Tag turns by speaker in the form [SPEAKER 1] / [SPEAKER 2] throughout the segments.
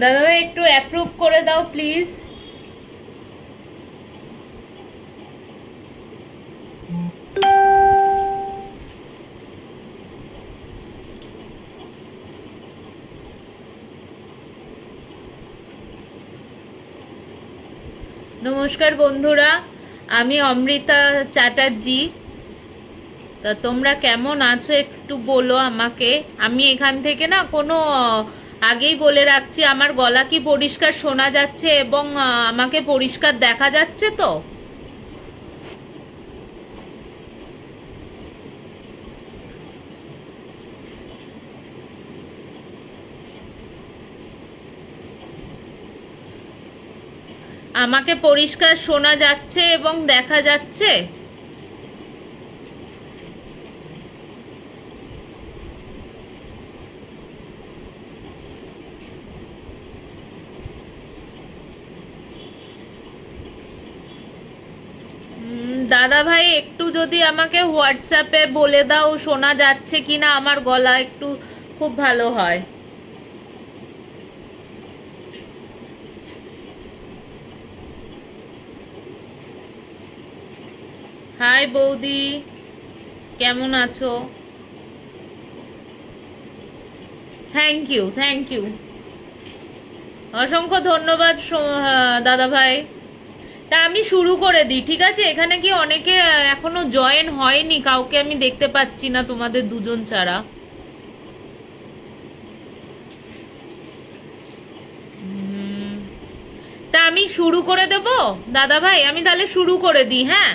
[SPEAKER 1] দাদা ভাই একটু অ্যাপ্রুভ করে দাও প্লিজ। নমস্কার বন্ধুরা, আমি অমৃতা চ্যাটার্জি। তা তোমরা কেমন আছো একটু বলো আমাকে। আমি এখান থেকে না কোনো আগেই বলে রাখছি, আমার গলা কি পরিষ্কার শোনা যাচ্ছে এবং আমাকে পরিষ্কার দেখা যাচ্ছে তো? আমাকে পরিষ্কার শোনা যাচ্ছে এবং দেখা যাচ্ছে? দাদা ভাই একটু যদি আমাকে হোয়াটসঅ্যাপে বলে দাও শোনা যাচ্ছে কিনা আমার গলা, একটু খুব ভালো হয়। হাই বৌদি, কেমন আছো? থ্যাংক ইউ, থ্যাংক ইউ, অসংখ্য ধন্যবাদ দাদা ভাই। তা আমি শুরু করে দিই, ঠিক আছে? এখানে কি অনেকে এখনো জয়েন হয়নি, কাউকে আমি দেখতে পাচ্ছি না তোমাদের দুজন ছাড়া। তা আমি শুরু করে দেব দাদা ভাই, আমি তাহলে শুরু করে দিই। হ্যাঁ,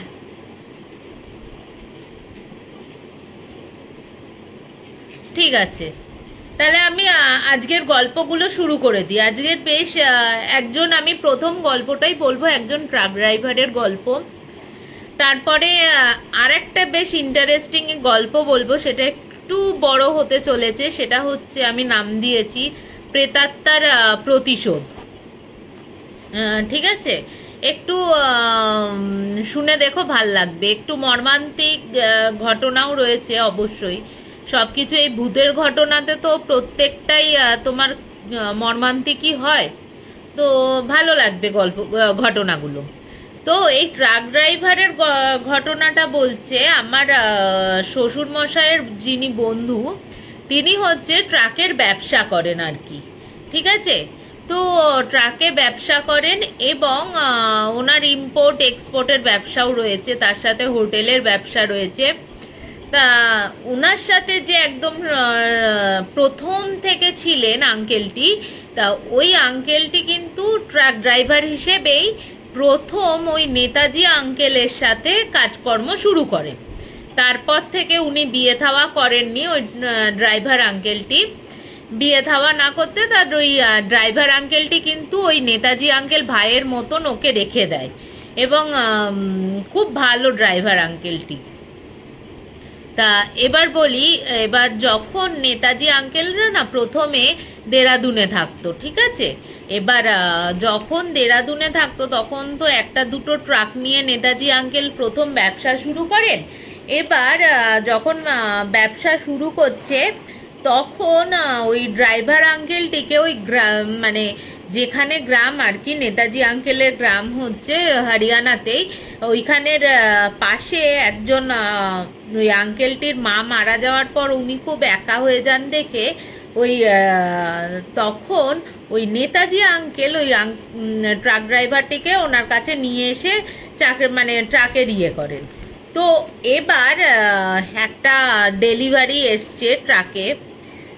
[SPEAKER 1] ঠিক আছে, তাহলে আমি আজকের গল্পগুলো শুরু করে দিই। আজকের বেশ একজন, আমি প্রথম গল্পটাই বলবো, একজন ট্রাক ড্রাইভারের গল্প। তারপরে আরেকটা বেশ ইন্টারেস্টিং গল্প বলবো, সেটা একটু বড় হতে চলেছে। সেটা হচ্ছে, আমি নাম দিয়েছি প্রেতাত্মার প্রতিশোধ। ঠিক আছে, একটু শুনে দেখো, ভাল লাগবে। একটু মর্মান্তিক ঘটনাও রয়েছে অবশ্যই। সবকিছু এই ভূতের ঘটনাতে তো প্রত্যেকটাই তোমার মর্মান্তিকই হয়, তো ভালো লাগবে গল্প ঘটনাগুলো। তো এই ট্রাক ড্রাইভারের ঘটনাটা বলছে আমার শ্বশুর মশাইয়ের যিনি বন্ধু, তিনি হচ্ছে ট্রাকের ব্যবসা করেন আর কি। ঠিক আছে, তো ট্রাকে ব্যবসা করেন এবং ওনার ইম্পোর্ট এক্সপোর্টের ব্যবসাও রয়েছে, তার সাথে হোটেলের ব্যবসা রয়েছে। তা ওনার সাথে যে একদম প্রথম থেকে ছিলেন আঙ্কেলটি, তা ওই আঙ্কেলটি কিন্তু ট্রাক ড্রাইভার হিসেবেই প্রথম ওই নেতাজি আঙ্কেলের সাথে কাজকর্ম শুরু করেন। তারপর থেকে উনি বিয়ে থাওয়া করেননি। ওই ড্রাইভার আঙ্কেলটি বিয়ে থাওয়া না করতে, তার ওই ড্রাইভার আঙ্কেলটি কিন্তু ওই নেতাজি আঙ্কেল ভাইয়ের মতন ওকে রেখে দেয় এবং খুব ভালো ড্রাইভার আঙ্কেলটি। তা এবার বলি, এবার যখন নেতাজি আঙ্কেলরা না প্রথমে দেরাদুনে থাকতো, ঠিক আছে? এবার যখন দেরাদুনে থাকতো তখন তো একটা দুটো ট্রাক নিয়ে নেতাজি আঙ্কেল প্রথম ব্যবসা শুরু করেন। এবার যখন ব্যবসা শুরু করছে তখন ওই ড্রাইভার আঙ্কেলটিকে ওই মানে যেখানে গ্রাম আর কি, নেতাজি আঙ্কেলের গ্রাম হচ্ছে হরিয়ানাতেই, ওইখানের পাশে একজন ওই আঙ্কেলটির মা মারা যাওয়ার পর উনি খুব একা হয়ে যান দেখে ওই তখন ওই নেতাজি আঙ্কেল ওই ট্রাক ড্রাইভারটিকে ওনার কাছে নিয়ে এসে মানে ট্রাকের ইয়ে করেন। তো এবার একটা ডেলিভারি এসছে ট্রাকে,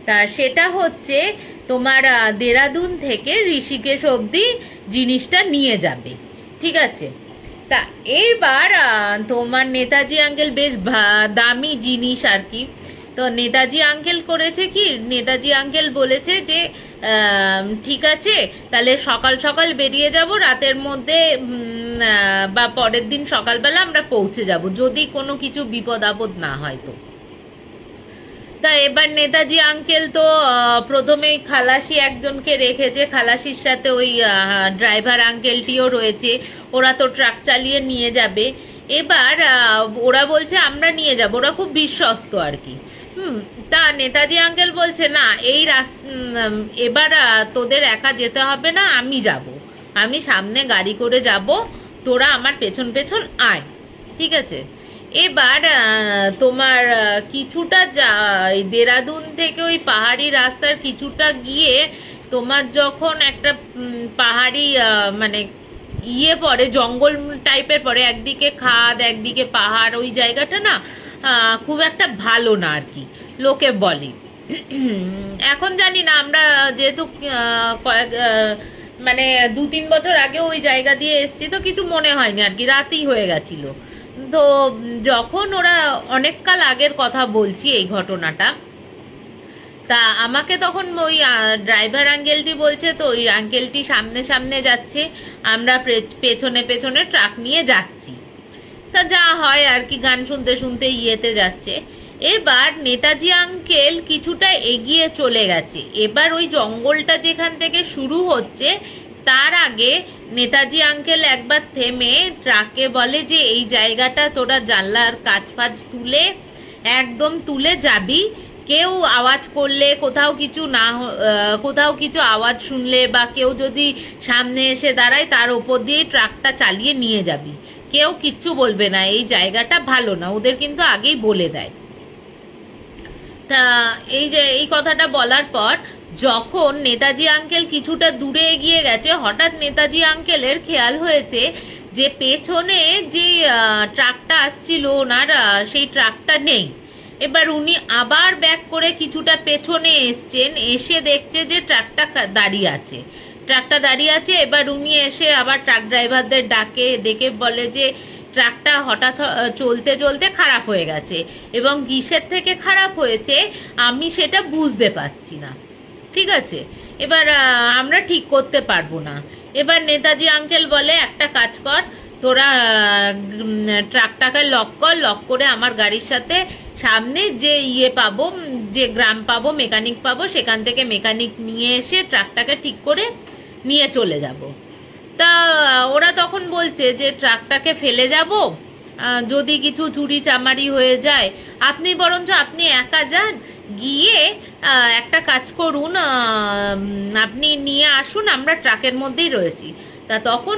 [SPEAKER 1] তা সেটা হচ্ছে তোমার দেরাদুন থেকে ঋষিকেশ অবধি জিনিসটা নিয়ে যাবে। ঠিক আছে, তা এবার তোমার নেতাজি আঙ্কেল বেশ দামি জিনিস আর কি। তো নেতাজি আঙ্কেল করেছে কি, নেতাজি আঙ্কেল বলেছে যে ঠিক আছে, তাহলে সকাল সকাল বেরিয়ে যাব, রাতের মধ্যে বা পরের দিন সকালবেলা আমরা পৌঁছে যাব, যদি কোনো কিছু বিপদ আপদ না হয় তো। তা এবার নেতাজি আঙ্কেল তো প্রথমে খালাসি একজনকে রেখেছে, খালাসির সাথে ওই ড্রাইভার আঙ্কেলটিও রয়েছে, ওরা তো ট্রাক চালিয়ে নিয়ে যাবে। এবার ওরা বলছে আমরা নিয়ে যাব, ওরা খুব বিশ্বস্ত আর কি। তা নেতাজি আঙ্কেল বলছে না এই এবার তোদের একা যেতে হবে না, আমি যাব, আমি সামনে গাড়ি করে যাব, তোরা আমার পেছন পেছন আয়। ঠিক আছে, এবার তোমার কিছুটা দেরাদুন থেকে ওই পাহাড়ি রাস্তার কিছুটা গিয়ে তোমার যখন একটা পাহাড়ি মানে পড়ে, জঙ্গল টাইপের পড়ে, একদিকে খাদ একদিকে পাহাড়, ওই জায়গাটা না খুব একটা ভালো না আর কি, লোকে বলে। এখন জানি না, আমরা যেহেতু মানে 2-3 বছর আগে ওই জায়গা দিয়ে এসছি তো কিছু মনে হয়নি আর কি, রাতেই হয়ে গেছিল। তো যখন ওরা অনেককাল আগের কথা বলছি এই ঘটনাটা, তা আমাকে তখন ওই ড্রাইভার আঙ্কেলটি বলছে, তো ওই আঙ্কেলটি সামনে সামনে যাচ্ছে, আমরা পেছনে পেছনে ট্রাক নিয়ে যাচ্ছি। তা যা হয় আর কি, গান শুনতে শুনতে যাচ্ছে। এবার নেতাজি আঙ্কেল কিছুটা এগিয়ে চলে গেছে। এবার ওই জঙ্গলটা যেখান থেকে শুরু হচ্ছে তার আগে নেতাজি আঙ্কেল একবার থেমে ট্রাকে বলে যে এই জায়গাটা তোরা জানলার কাঁচ ফাঁচ তুলে একদম তুলে যাবি, কেউ আওয়াজ করলে, কোথাও কিছু আওয়াজ শুনলে বা কেউ যদি সামনে এসে দাঁড়ায় তার ওপর দিয়ে ট্রাকটা চালিয়ে নিয়ে যাবি, কেউ কিচ্ছু বলবে না, এই জায়গাটা ভালো না, ওদের কিন্তু আগেই বলে দেয়। তা এই কথাটা বলার পর যখন নেতাজি আঙ্কেল কিছুটা দূরে এগিয়ে গেছে, হঠাৎ নেতাজি আঙ্কেলের খেয়াল হয়েছে যে পেছনে যে ট্রাকটা আসছিল ওনার, সেই ট্রাকটা নেই। এবার উনি আবার ব্যাক করে কিছুটা পেছনে এসছেন, এসে দেখছে যে ট্রাকটা দাঁড়িয়ে আছে। এবার উনি এসে আবার ট্রাক ড্রাইভারদের ডেকে বলে যে ট্রাকটা হঠাৎ চলতে চলতে খারাপ হয়ে গেছে, এবং কিসের থেকে খারাপ হয়েছে আমি সেটা বুঝতে পারছি না। ঠিক আছে, এবার আমরা ঠিক করতে পারবো না। এবার নেতাজি আঙ্কেল বলে একটা কাজ কর, তোরা ট্রাকটাকে লক করে আমার গাড়ির সাথে সামনে যে পাবো, যে গ্রাম পাবো, মেকানিক পাবো, সেখান থেকে মেকানিক নিয়ে এসে ট্রাকটাকে ঠিক করে নিয়ে চলে যাব। তা ওরা তখন বলছে যে ট্রাকটাকে ফেলে যাব, যদি কিছু চুরি চামারি হয়ে যায়, আপনি বরঞ্চ আপনি একা যান, গিয়ে একটা কাজ করুন, আপনি নিয়ে আসুন, আমরা ট্রাকের মধ্যেই রয়েছি। তা তখন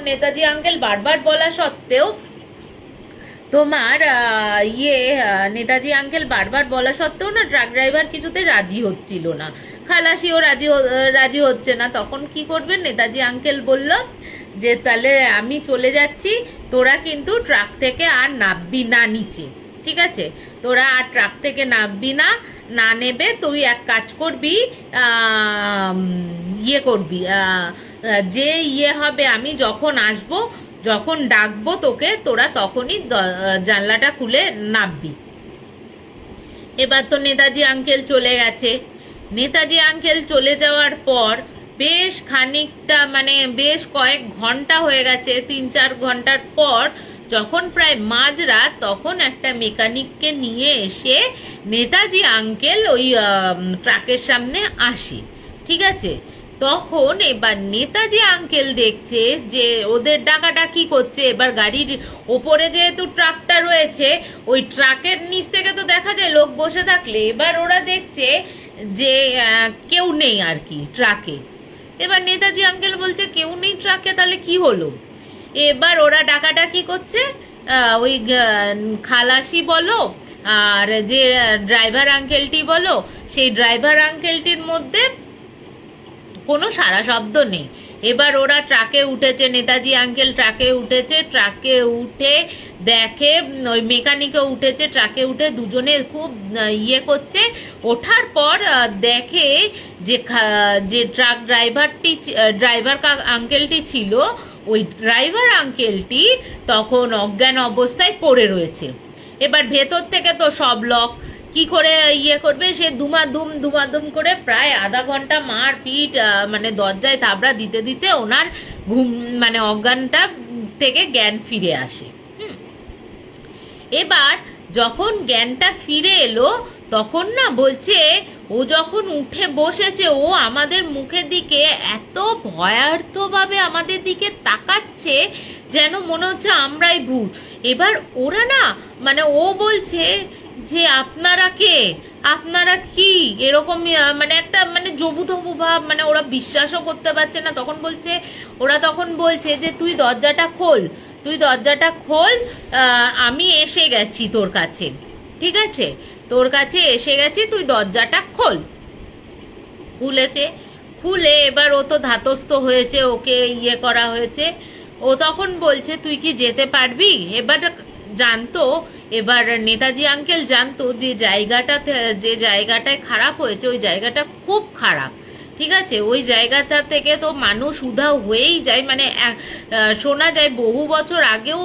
[SPEAKER 1] নেতাজি আঙ্কেল বারবার বলা সত্ত্বেও নেতাজি আঙ্কেল বারবার বলা সত্ত্বেও না ট্রাক ড্রাইভার কিছুতে রাজি হচ্ছিল না, খালাসিও রাজি হচ্ছে না। তখন কি করবেন, নেতাজি আঙ্কেল বলল যে তাহলে আমি চলে যাচ্ছি, তোরা কিন্তু ট্রাক থেকে আর নামবি না নিচে। ঠিক আছে, তোরা আর ট্রাক থেকে নামবি না নেবে, তুই এক কাজ করবি, যে হবে, আমি যখন আসবো, যখন ডাকবো তোকে, তোরা তখনই জানলাটা খুলে নামবি। এবার তো নেতাজি আঙ্কেল চলে গেছে। নেতাজি আঙ্কেল চলে যাওয়ার পর বেশ খানিকটা, মানে বেশ কয়েক ঘন্টা হয়ে গেছে, 3-4 ঘন্টার পর যখন প্রায় মাঝরাত, তখন একটা মেকানিককে নিয়ে এসে নেতাজি আঙ্কেল ওই ট্রাকের সামনে আসে। ঠিক আছে, তখন এবার নেতাজি আঙ্কেল দেখছে যে ওদের ডাকাডাকি করছে। এবার গাড়ির ওপরে যেহেতু ট্রাকটা রয়েছে, ওই ট্রাকের নিচ থেকে তো দেখা যায় লোক বসে থাকলে, এবার ওরা দেখছে যে কেউ নেই আর কি ট্রাকে। এবার নেতাজি আঙ্কেল বলছে কেউ নেই ট্রাকে, তাহলে কি হলো? এবার ওরা ডাকাডাকি করছে, ওই খালাসি বলো আর যে ড্রাইভার আঙ্কেলটি বলো, সেই ড্রাইভার আঙ্কেলটির মধ্যে কোনো সারা শব্দ নেই। এবার ওরা ট্রাকে উঠেছে, নেতাজি আঙ্কেল ট্রাকে উঠেছে, ট্রাকে উঠে দেখে ওই মেকানিকও উঠেছে, ট্রাকে উঠে দুজনে খুব করছে। ওঠার পর দেখে যে ট্রাক ড্রাইভার আঙ্কেলটি ছিল, ওই ড্রাইভার আঙ্কেলটি তখন অজ্ঞান অবস্থায় পড়ে রয়েছে। এবার ভেতর থেকে তো সব লক, কি করে করবে, সে ধুমাধুম করে প্রায় আধা ঘন্টা মারপিট, মানে দরজায় থাবড়া দিতে দিতে ওনার মানে অজ্ঞানটা থেকে জ্ঞান ফিরে আসে। এবার যখন জ্ঞানটা ফিরে এলো, তখন না বলছে ও যখন উঠে বসেছে, ও আমাদের মুখের দিকে এত ভয়ার্থ ভাবে আমাদের দিকে তাকাচ্ছে যেন মনে হচ্ছে আমরাই ভূত। এবার ওরা না, মানে ও বলছে যে আপনারা কে, আপনারা কি এরকম মানে একটা মানে জবুথবু ভাব, মানে ওরা বিশ্বাসও করতে পারছে না। ওরা তখন বলছে যে তুই দরজাটা খোল, তুই দরজাটা খোল, আমি এসে গেছি তোর কাছে, ঠিক আছে, তোর কাছে এসে গেছি, তুই দরজাটা খোল। খুলে এবার ও তো ধাতস্থ হয়েছে, ওকে ইয়ে করা হয়েছে। ও তখন বলছে তুই কি যেতে পারবি। এবার জানতো, এবার নেতাজি আঙ্কেল জানতো যে জায়গাটায় খারাপ হয়েছে, ওই জায়গাটা খুব খারাপ, ঠিক আছে। ওই জায়গাটা থেকে তো মানুষ উধাও হয়েই যায়, মানে শোনা যায় বহু বছর আগেও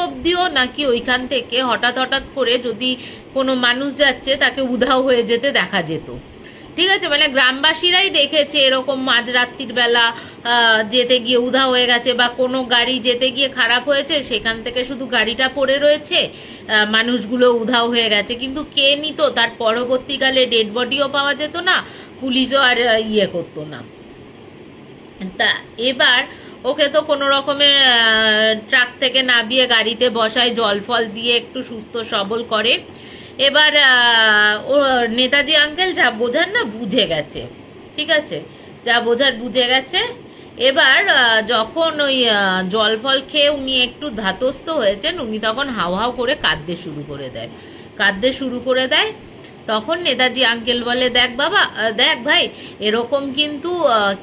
[SPEAKER 1] অবধিও নাকি ওইখান থেকে হঠাৎ করে যদি কোনো মানুষ যাচ্ছে তাকে উধাও হয়ে যেতে দেখা যেত, ঠিক আছে। মানে গ্রামবাসীরাই দেখেছে এরকম মাঝরাত্রির বেলা যেতে গিয়ে উধা হয়ে গেছে, বা কোনো গাড়ি যেতে গিয়ে খারাপ হয়েছে, সেখান থেকে শুধু গাড়িটা পড়ে রয়েছে, মানুষগুলো উধাও হয়ে গেছে, কিন্তু কে নিত তার পরবর্তীকালে ডেড বডিও পাওয়া যেত না, পুলিশও আর ইয়ে করতো না। তা এবার ওকে তো কোনো রকমের ট্রাক থেকে নামিয়ে গাড়িতে বসায়, জল ফল দিয়ে একটু সুস্থ সবল করে। এবার ও নেতাজি আঙ্কেল যা বোঝার না বুঝে গেছে, ঠিক আছে, যা বোঝার বুঝে গেছে। এবার যখন ওই জল ফল খেয়ে উনি একটু ধাতস্থ হয়েছেন, উনি তখন হাউ হাউ করে কাঁদতে শুরু করে দেয়। তখন নেতাজি আঙ্কেল বলে, দেখ বাবা, দেখ ভাই, এরকম কিন্তু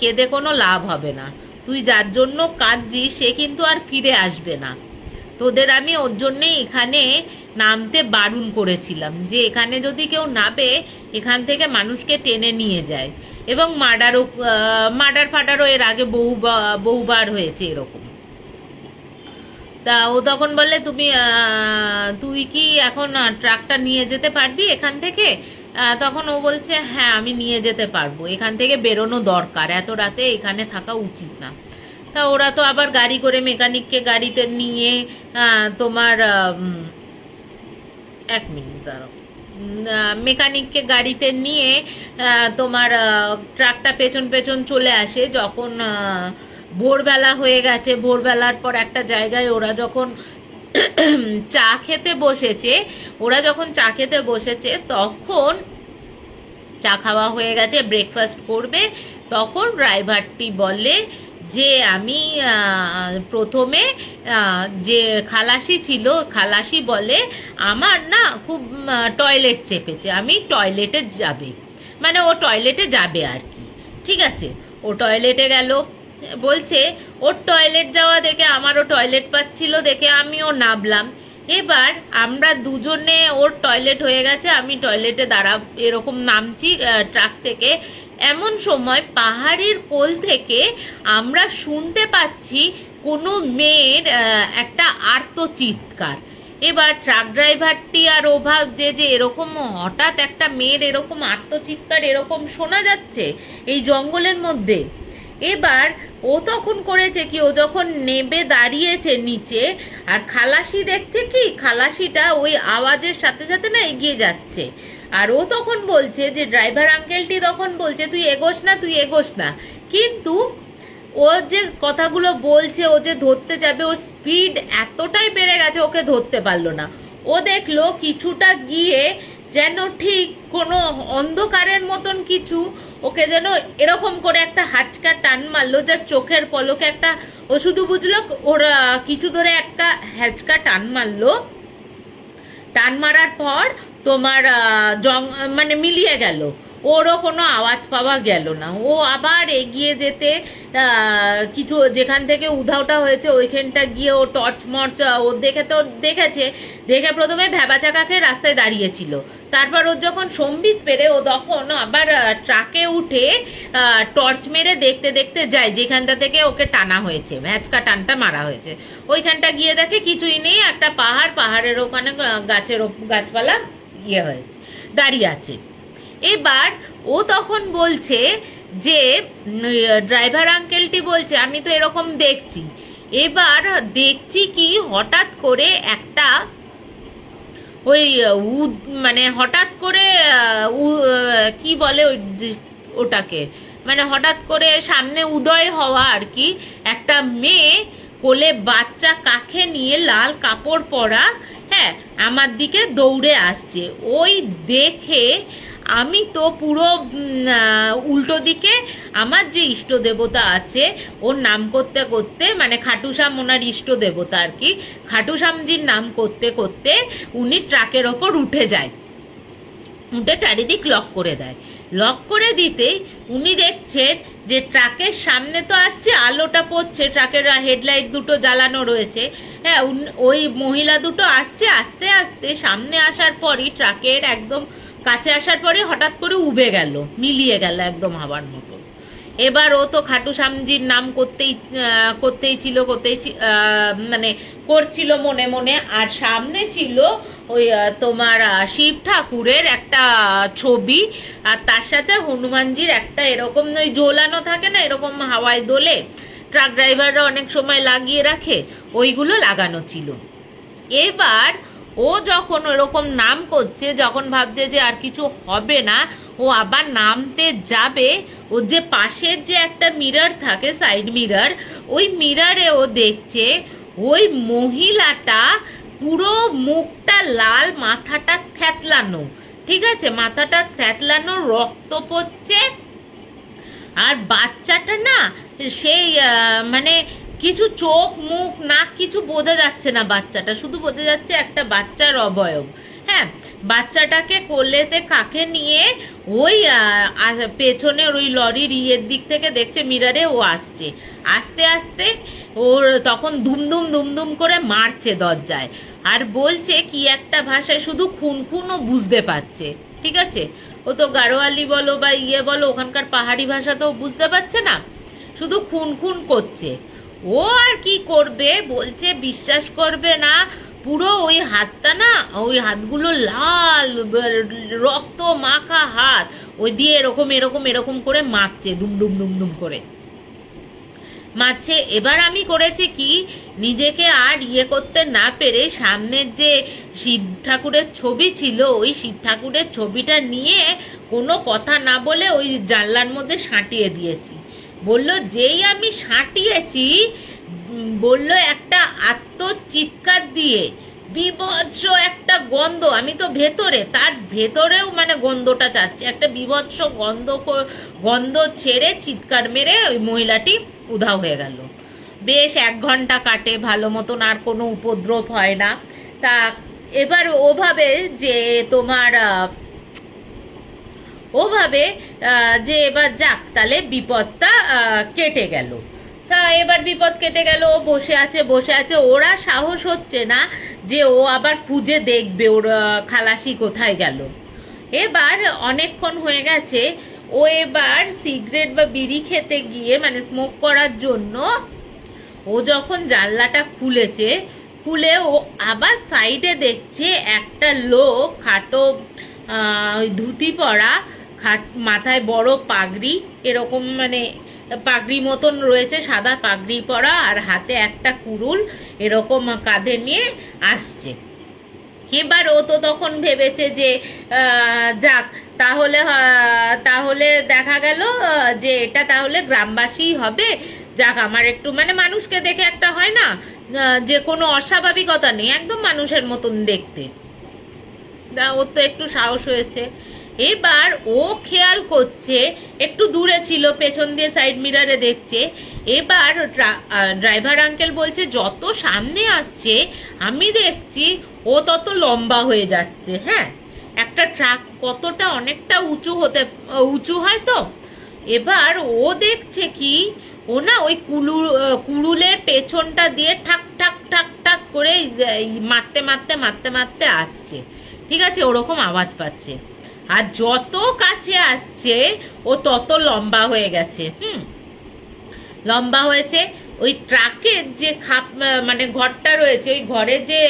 [SPEAKER 1] কেঁদে কোনো লাভ হবে না, তুই যার জন্য কাঁদছিস সে কিন্তু আর ফিরে আসবে না, তোদের আমি ওর জন্যই এখানে নামতে বারণ করেছিলাম, যে এখানে যদি কেউ নামে এখান থেকে মানুষকে টেনে নিয়ে যায়, এবং মার্ডার ফাটারও এর আগে বহুবার হয়েছে এরকম। তা ও তখন বলে তুই কি এখন ট্রাকটা নিয়ে যেতে পারবি এখান থেকে। তখন ও বলছে হ্যাঁ আমি নিয়ে যেতে পারবো, এখান থেকে বেরোনো দরকার, এত রাতে এখানে থাকা উচিত না। তা ওরা তো আবার গাড়ি করে মেকানিককে গাড়িতে নিয়ে তোমার 1 মিনিট দাঁড়াও, মেকানিককে গাড়িতে নিয়ে তোমার ট্রাকটা পেছন চলে আসে। যখন ভোরবেলা হয়ে গেছে, ভোরবেলার পর একটা জায়গায় ওরা যখন চা খেতে বসেছে, তখন চা খাওয়া হয়ে গেছে, ব্রেকফাস্ট করবে, তখন ড্রাইভারটি বলে যে আমি প্রথমে যে খালাসি ছিল, খালাসি বলে আমার না খুব টয়লেট চেপেছে, আমি টয়লেটে যাবে, মানে ও টয়লেটে যাবে আর কি, ঠিক আছে। ও টয়লেটে গেল, বলছে ওর টয়লেট যাওয়া দেখে আমারও টয়লেট পাচ্ছিল দেখে আমিও নামলাম। এবার আমরা দুজনে, ওর টয়লেট হয়ে গেছে, আমি টয়লেটে এরকম নামছি ট্রাক থেকে, এমন সময় পাহাড়ির কোল থেকে আমরা শুনতে পাচ্ছি কোনো মেয়ের একটা আর্তচিৎকার। এবার ট্রাক ড্রাইভারটি আর ও ভাবছে যে এরকম হঠাৎ একটা মেয়ের এরকম আর্তচিৎকার এরকম শোনা যাচ্ছে এই জঙ্গলের মধ্যে। এবার ও তখন করেছে কি, ও যখন নেবে দাঁড়িয়েছে নিচে, আর খালাসি দেখছে কি, খালাসিটা ওই আওয়াজের সাথে সাথে না এগিয়ে যাচ্ছে, আর ও তখন বলছে যে ড্রাইভার আঙ্কেলটি তখন বলছে তুই এগোস না, কিন্তু ও যে কথাগুলো বলছে, ও যে ধরতে যাবে, ওর স্পিড এতটাই বেড়ে গেছে ওকে ধরতে পারলো না। ও দেখলো কিছুটা গিয়ে যেন ঠিক কোনো অন্ধকারের মতন কিছু ওকে যেন এরকম করে একটা হাঁচকা টান মারলো, যা চোখের পলকে একটা, ও শুধু বুঝলো ওরা কিছু ধরে একটা হ্যাচকা টান মারলো, টান মারার পর তোমার মানে মিলিয়ে গেল, ওরও কোনো আওয়াজ পাওয়া গেল না। ও আবার এগিয়ে যেতে কিছু যেখান থেকে উধাওটা হয়েছে ওইখানটা গিয়ে ও টর্চ ও দেখে প্রথমে ভ্যাবাচাকাকে রাস্তায় দাঁড়িয়েছিল, তারপর ওর যখন সম্বিত পেরে ও তখন আবার ট্রাকে উঠে টর্চ মেরে দেখতে যায় যেখানটা থেকে ওকে টানা হয়েছে, ভ্যাচকা টানটা মারা হয়েছে, ওইখানটা গিয়ে দেখে কিছুই নেই, একটা পাহাড়ের ওখানে গাছপালা হয়েছে, দাঁড়িয়ে আছে। এবার ও তখন বলছে যে ড্রাইভার আঙ্কেলটি বলছে আমি তো এরকম দেখছি। এবার দেখছি কি হঠাৎ করে একটা ওই মানে হঠাৎ করে কি বলে ওটাকে, মানে হঠাৎ করে সামনে উদয় হওয়া আর কি, একটা মেয়ে কোলে বাচ্চা কাঁখে নিয়ে লাল কাপড় পরা হ্যাঁ, আমার দিকে দৌড়ে আসছে। ওই দেখে আমি তো পুরো উল্টো দিকে আমার যে ইষ্ট দেবতা আছে ওর নাম করতে করতে, মানে খাটুশ্যাম ওনার ইষ্ট দেবতা আর কি, খাটুশ্যামজির নাম করতে করতে উনি ট্রাকের ওপর উঠে যায়, উঠে চারিদিক লক করে দেয়। লক করে দিতেই উনি দেখছেন যে ট্রাকের সামনে তো আসছে, আলোটা পড়ছে, ট্রাকের হেডলাইট দুটো জ্বালানো রয়েছে। হ্যাঁ, ওই মহিলা দুটো আসছে, আস্তে আস্তে সামনে আসার পরই, ট্রাকের একদম কাছে আসার পরে হঠাৎ করে উবে গেল, মিলিয়ে গেল একদম হাওয়ার মতো। এবার ও তো খাটুশ্যামজির নাম মানে করছিল মনে মনে। আর সামনে ছিল ওই তোমার শিব ঠাকুরের একটা ছবি, আর তার সাথে হনুমানজির একটা এরকম ওই ঝোলানো থাকে না, এরকম হাওয়ায় দোলে, ট্রাক ড্রাইভাররা অনেক সময় লাগিয়ে রাখে, ওইগুলো লাগানো ছিল। এবার ও যখন ওরকম নাম করছে, যখন ভাবছে যে আর কিছু হবে না, ও আবার নামতে যাবে, ও যে পাশের যে একটা মিরর থাকে, সাইড মিরর, ওই মিররে ও দেখছে ওই মহিলাটা পুরো মুখটা লাল, মাথাটা থ্যাতলানো, ঠিক আছে, মাথাটা থ্যাতলানো, রক্ত পড়ছে। আর বাচ্চাটা না, সেই মানে কিছু চোখ মুখ নাক কিছু বোঝা যাচ্ছে না, বাচ্চাটা শুধু বোঝা যাচ্ছে একটা বাচ্চার অবয়ব। হ্যাঁ, বাচ্চাটাকে কোলেতে কাকে নিয়ে ওই পেছনে ওই লরির ইয়ের দিক থেকে দেখছে মিররে ও আসছে, আস্তে আস্তে ওর তখন দুমদুম দুমদুম করে মারছে দরজায়, আর বলছে কি একটা ভাষায়, শুধু খুন খুনও বুঝতে পারছে, ঠিক আছে, ও তো গাড়োয়ালি বলো বা ইয়ে বলো, ওখানকার পাহাড়ি ভাষা তো বুঝতে পারছে না, শুধু খুন খুন করছে। ও আর কি করবে, বলছে বিশ্বাস করবে না, পুরো ওই হাতটা না, ওই হাতগুলো লাল রক্ত মাখা হাত, ওই দিয়ে এরকম এরকম এরকম করে মারছে, দুমদুম দুমদুম করে মারছে। এবার আমি করেছি কি, নিজেকে আর ইয়ে করতে না পেরে সামনের যে শিব ঠাকুরের ছবি ছিল, ওই শিব ঠাকুরের ছবিটা নিয়ে কোনো কথা না বলে ওই জানলার মধ্যে সাঁটিয়ে দিয়েছি। বললো যেই আমি সাঁটিয়েছি, বললো একটা আত্মচিৎকার দিয়ে বিভৎস একটা গন্ধ, আমি তো ভেতরে, তার ভেতরেও মানে গন্ধটা চাচ্ছে, একটা বিভৎস গন্ধ ছেড়ে চিৎকার মেরে ওই মহিলাটি উধাও হয়ে গেল। বেশ 1 ঘন্টা কাটে, ভালো মতন আর কোনো উপদ্রব হয় না। তা এবার ওভাবে যে তোমার যে এবার যাক, তাহলে বিপদটা কেটে গেল। তা এবার বিপদ কেটে গেল, ও বসে আছে, ওরা সাহস হচ্ছে না যে ও আবার খুঁজে দেখবে ওর খালাসি কোথায় গেল। এবার অনেকক্ষণ হয়ে গেছে, ও এবার সিগারেট বা বিড়ি খেতে গিয়ে, মানে স্মোক করার জন্য, ও যখন জানলাটা খুলে ও আবার সাইডে দেখছে একটা লোক, খাটো ধুতি পরা, মাথায় বড় পাগড়ি, এরকম মানে পাগড়ি মতন রয়েছে, সাদা পাগড়ি পরা, আর হাতে একটা কুড়ুল এরকম কাঁধে নিয়ে আসছে। এবার ও তো তখন ভেবেছে যে যাক, তাহলে দেখা গেল যে এটা তাহলে গ্রামবাসী হবে, যাক আমার একটু মানে মানুষকে দেখে একটা হয় না যে কোনো অস্বাভাবিকতা নেই, একদম মানুষের মতন দেখতে, ওর তো একটু সাহস হয়েছে। এবার ও খেয়াল করছে, একটু দূরে ছিল, পেছন দিয়ে সাইড মিররে দেখছে। এবার ড্রাইভার আঙ্কেল বলছে যত সামনে আসছে আমি দেখছি ও তত লম্বা হয়ে যাচ্ছে। হ্যাঁ, একটা ট্রাক কতটা অনেকটা উঁচু হয় তো। এবার ও দেখছে কি, ও না ওই কুড়ুলের পেছনটা দিয়ে ঠাক ঠাক ঠাক ঠাক করে মারতে আসছে, ঠিক আছে, ওরকম আওয়াজ পাচ্ছে। আর যত কাছে আসছে ও তত লম্বা হয়ে গেছে। লম্বা হয়েছে। ওই ট্রাকের যে মানে ঘরটা রয়েছে, ওই ঘরের যে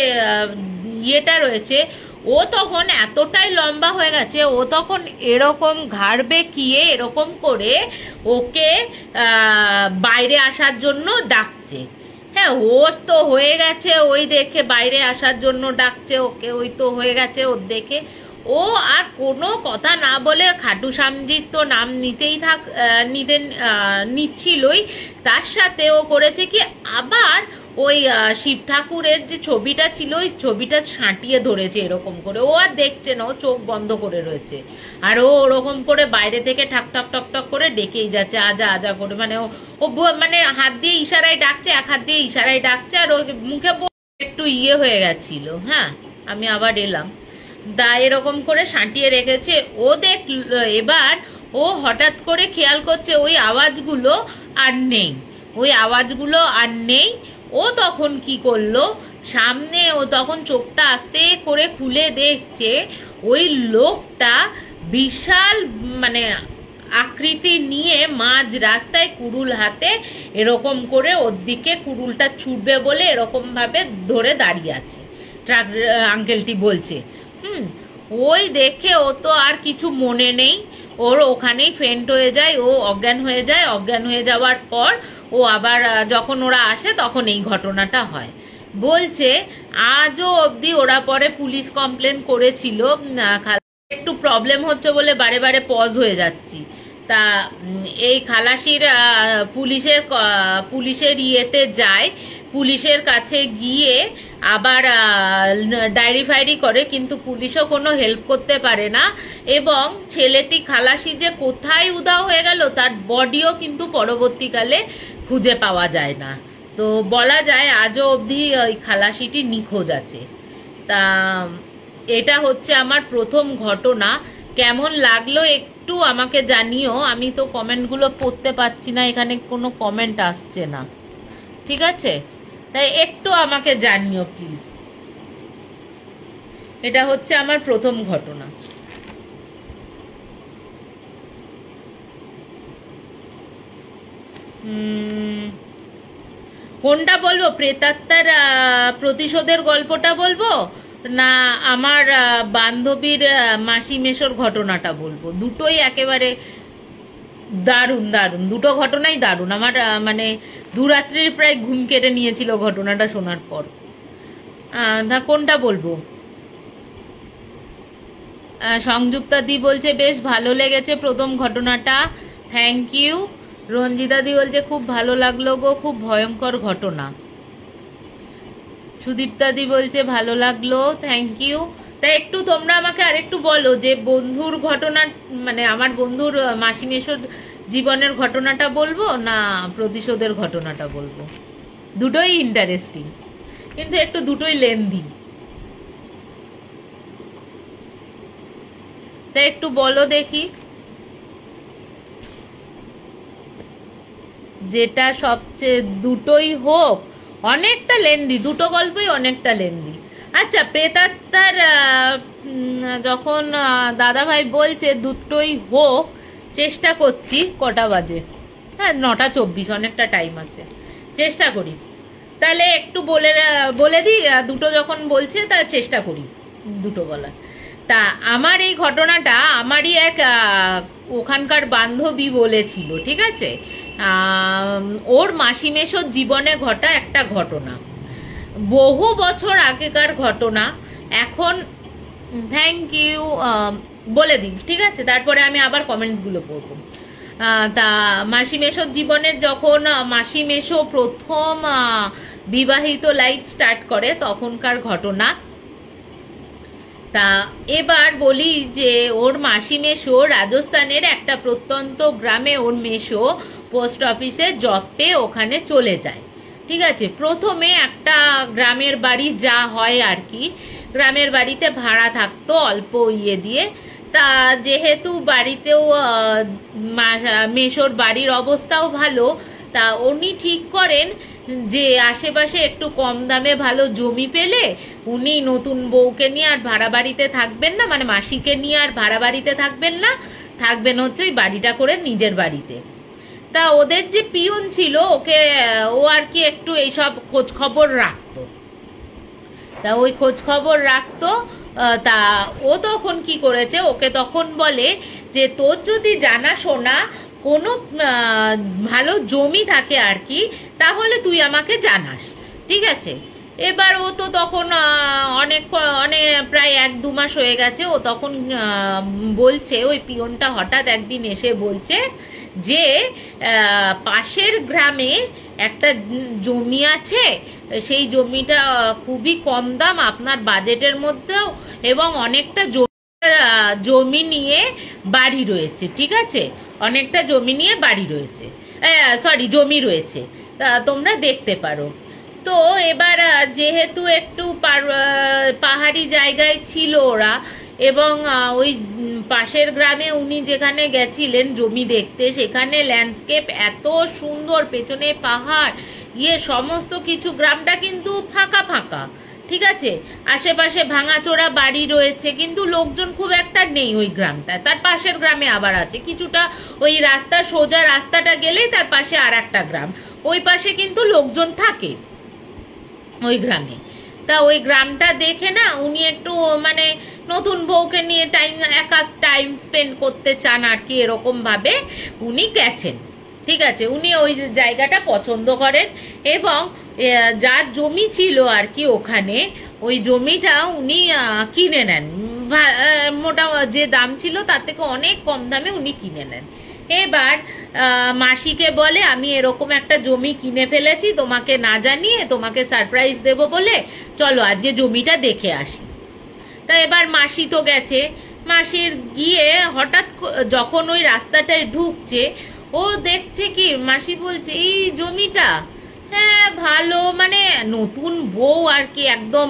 [SPEAKER 1] ইয়েটা রয়েছে, ও তখন এতটাই লম্বা হয়ে গেছে, ও তখন এরকম ঘাড় বেঁকিয়ে এরকম করে ওকে বাইরে আসার জন্য ডাকছে। হ্যাঁ, ওর তো হয়ে গেছে, ওই দেখে বাইরে আসার জন্য ডাকছে ওকে, ওই তো হয়ে গেছে ওর দেখে। ও ও আর কোনো কথা না বলে খাটু শ্যামজির তো নাম নিচ্ছিলই, তার সাথে ও করেছে কি আবার ওই শিব ঠাকুরের যে ছবিটা ছিল ওই ছবিটা ছাঁটিয়ে ধরেছে এরকম করে। ও আর দেখছে না, ও চোখ বন্ধ করে রয়েছে, আর ও ওরকম করে বাইরে থেকে ঠাক ঠাক টক টক করে ডেকেই যাচ্ছে আজা আজা করে। মানে ও মানে হাত দিয়ে ইশারায় ডাকছে, এক হাত দিয়ে ইশারায় ডাকছে, আর ও মুখে একটু হয়ে গেছিল। হ্যাঁ, আমি আবার এলাম, দা এরকম করে সাঁটিয়ে রেখেছে। ও দেখ এবার ও হঠাৎ করে খেয়াল করছে ওই আওয়াজগুলো আর নেই, ওই আওয়াজগুলো আর নেই। ও তখন কি করলো, সামনে ও তখন চোখটা আস্তে করে খুলে দেখছে ওই লোকটা বিশাল মানে আকৃতি নিয়ে মাঝ রাস্তায় কুড়ুল হাতে এরকম করে ওর দিকে কুড়ুলটা ছুটবে বলে এরকম ভাবে ধরে দাঁড়িয়ে আছে। ট্রাক আঙ্কেলটি বলছে। ওই দেখে ও তো আর কিছু মনে নেই, ওর ওখানেই ফেন্ট হয়ে যায়, ও অজ্ঞান হয়ে যায়। অজ্ঞান হয়ে যাওয়ার পর ও আবার যখন ওরা আসে তখন এই ঘটনাটা হয়। বলছে আজও অবধি ওরা পরে পুলিশ কমপ্লেন করেছিল, একটু প্রবলেম হচ্ছে বলে বারে বারে পজ হয়ে যাচ্ছি। তা এই খালাসির পুলিশের ইয়েতে যায়, পুলিশের কাছে গিয়ে আবার ডায়েরি ফায়েরি করে, কিন্তু পুলিশও কোনো হেল্প করতে পারে না। এবং ছেলেটি খালাসি যে কোথায় উধাও হয়ে গেল তার বডিও কিন্তু পরবর্তীকালে খুঁজে পাওয়া যায় না। তো বলা যায় আজও অবধি ওই খালাসিটি নিখোঁজ আছে। তা এটা হচ্ছে আমার প্রথম ঘটনা। কেমন লাগলো একটু আমাকে জানিও। আমি তো কমেন্টগুলো পড়তে পারছি না, এখানে কোনো কমেন্ট আসছে না, ঠিক আছে? তাই একটু আমাকে জানিও প্লিজ। এটা হচ্ছে আমার প্রথম ঘটনা। কোনটা বলবো, প্রেতাত্মার প্রতিশোধের গল্পটা বলবো না আমার বান্ধবীর মাসি মেশোর ঘটনাটা বলবো? দুটোই একেবারে দারুণ দারুণ, দুটো ঘটনাই দারুণ। আমার মানে দুরাত্রির প্রায় ঘুম কেটে নিয়েছিল ঘটনাটা শোনার পর। কোনটা বলবো? সংযুক্তা দি বলছে বেশ ভালো লেগেছে প্রথম ঘটনাটা, থ্যাংক ইউ। রঞ্জিতা দি বলছে খুব ভালো লাগলো গো, খুব ভয়ঙ্কর ঘটনা। সুদীপ্তা দি বলছে ভালো লাগলো, থ্যাংক ইউ। তাই একটু তোমরা আমাকে আরেকটু বলো যে বন্ধুর ঘটনা মানে আমার বন্ধুর মাসি মেশোর জীবনের ঘটনাটা বলবো না প্রতিশোধের ঘটনাটা বলবো? দুটোই ইন্টারেস্টিং, কিন্তু একটু দুটোই লেন্দি। তাই একটু বলো দেখি, যেটা সবচেয়ে দুটোই হোক, অনেকটা লেন্দি, দুটো গল্পই অনেকটা লেন্দি। আচ্ছা, প্রেতাত্মার যখন দাদা ভাই বলছে দুটোই হোক, চেষ্টা করছি। কটা বাজে? হ্যাঁ, 9:24, অনেকটা টাইম আছে, চেষ্টা করি। তাহলে একটু বলে দিই, দুটো যখন বলছে তা চেষ্টা করি দুটো বলার। তা আমার এই ঘটনাটা আমারই এক ওখানকার বান্ধবী বলেছিল, ঠিক আছে? ওর মাসি মেশোর জীবনে ঘটা একটা ঘটনা, বহু বছর আগেকার ঘটনা। এখন থ্যাংক ইউ বলে দিই, ঠিক আছে? তারপরে আমি আবার কমেন্টসগুলো পড়বো। তা মাসি মেশোর জীবনের যখন মাসি মেশো প্রথম বিবাহিত লাইফ স্টার্ট করে তখনকার ঘটনা। তা এবার বলি যে ওর মাসি মেশো রাজস্থানের একটা প্রত্যন্ত গ্রামে ওর মেশো পোস্ট অফিসে জব পেয়ে ওখানে চলে যায়, ঠিক আছে? প্রথমে একটা গ্রামের বাড়ি যা হয় আর কি, গ্রামের বাড়িতে ভাড়া থাকতো অল্প ইয়ে দিয়ে। তা যেহেতু বাড়িতেও মেশোর বাড়ির অবস্থাও ভালো, তা উনি ঠিক করেন যে আশেপাশে একটু কম দামে ভালো জমি পেলে উনি নতুন বউকে নিয়ে আর ভাড়া বাড়িতে থাকবেন না, মানে মাসিকে নিয়ে আর ভাড়া বাড়িতে থাকবেন না, থাকবেন হচ্ছে ওই বাড়িটা করে নিজের বাড়িতে। তা ওদের যে পিয়ন ছিল ও আর কি একটু এইসব খোঁজ খবর রাখতো। তা ওই খোঁজ খবর রাখতো। তা ও তখন কি করেছে, ওকে তখন বলে যে তোর যদি জানাশোনা কোনো ভালো জমি থাকে আর কি, তাহলে তুই আমাকে জানাস, ঠিক আছে? এবার ও তো তখন অনেক প্রায় 1-2 মাস হয়ে গেছে। ও তখন বলছে, ওই পিয়নটা হঠাৎ একদিন এসে বলছে যে পাশের গ্রামে একটা জমি আছে, সেই জমিটা খুবই কম দাম আপনার বাজেটের মধ্যেও, এবং অনেকটা জমি নিয়ে বাড়ি রয়েছে, ঠিক আছে, অনেকটা জমি নিয়ে বাড়ি রয়েছে, সরি জমি রয়েছে, তা তোমরা দেখতে পারো। তো এবার যেহেতু একটু পাহাড়ি জায়গায় ছিল ওরা, এবং ওই পাশের গ্রামে উনি যেখানে গেছিলেন জমি দেখতে, সেখানে ল্যান্ডস্কেপ এত সুন্দর, পেছনে পাহাড়, সমস্ত কিছু, গ্রামটা কিন্তু ফাঁকা ফাঁকা, ঠিক আছে, আশেপাশে ভাঙাচোরা বাড়ি রয়েছে, কিন্তু লোকজন খুব একটা নেই ওই গ্রামটা। তার পাশের গ্রামে আবার আছে কিছুটা, ওই রাস্তা, সোজা রাস্তাটা গেলেই তার পাশে আর একটা গ্রাম, ওই পাশে কিন্তু লোকজন থাকে ওই গ্রামে। তা ওই গ্রামটা দেখে না উনি একটু মানে নতুন বউকে নিয়ে টাইম স্পেন্ড করতে চান আর কি, এরকম ভাবে উনি গেছেন, ঠিক আছে। উনি ওই জায়গাটা পছন্দ করেন, এবং যার জমি ছিল আর কি ওখানে, ওই জমিটা উনি কিনে নেন, মোটামুটি যে দাম ছিল তার থেকে অনেক কম দামে উনি কিনে নেন। এবার মাসিকে বলে, আমি এরকম একটা জমি কিনে ফেলেছি, তোমাকে না জানিয়ে, তোমাকে সারপ্রাইজ দেব বলে, চলো আজকে জমিটা দেখে আসি। তা এবার মাসি তো গেছে, মাসির গিয়ে হঠাৎ যখন ওই রাস্তাটায় ঢুকছে, ও দেখছে কি, মাসি বলছে এই জমিটা, হ্যাঁ ভালো, মানে নতুন বউ আর কি, একদম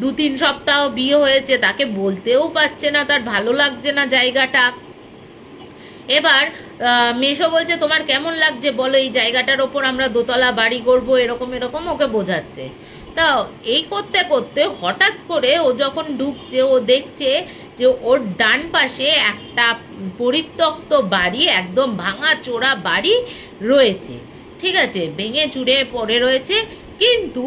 [SPEAKER 1] 2-3 সপ্তাহ বিয়ে হয়েছে, তাকে বলতেও পারছে না তার ভালো লাগছে না জায়গাটা। এবার মেশো বলছে তোমার কেমন লাগছে বলো, এই জায়গাটার ওপর আমরা দোতলা বাড়ি করবো, এরকম এরকম ওকে বোঝাচ্ছে। তা এই করতে করতে হঠাৎ করে ও যখন ঢুকছে, ও দেখছে যে ওর ডান পাশে একটা পরিত্যক্ত বাড়ি, একদম ভাঙা চোরা বাড়ি রয়েছে, ঠিক আছে, ভেঙে চুরে পড়ে রয়েছে, কিন্তু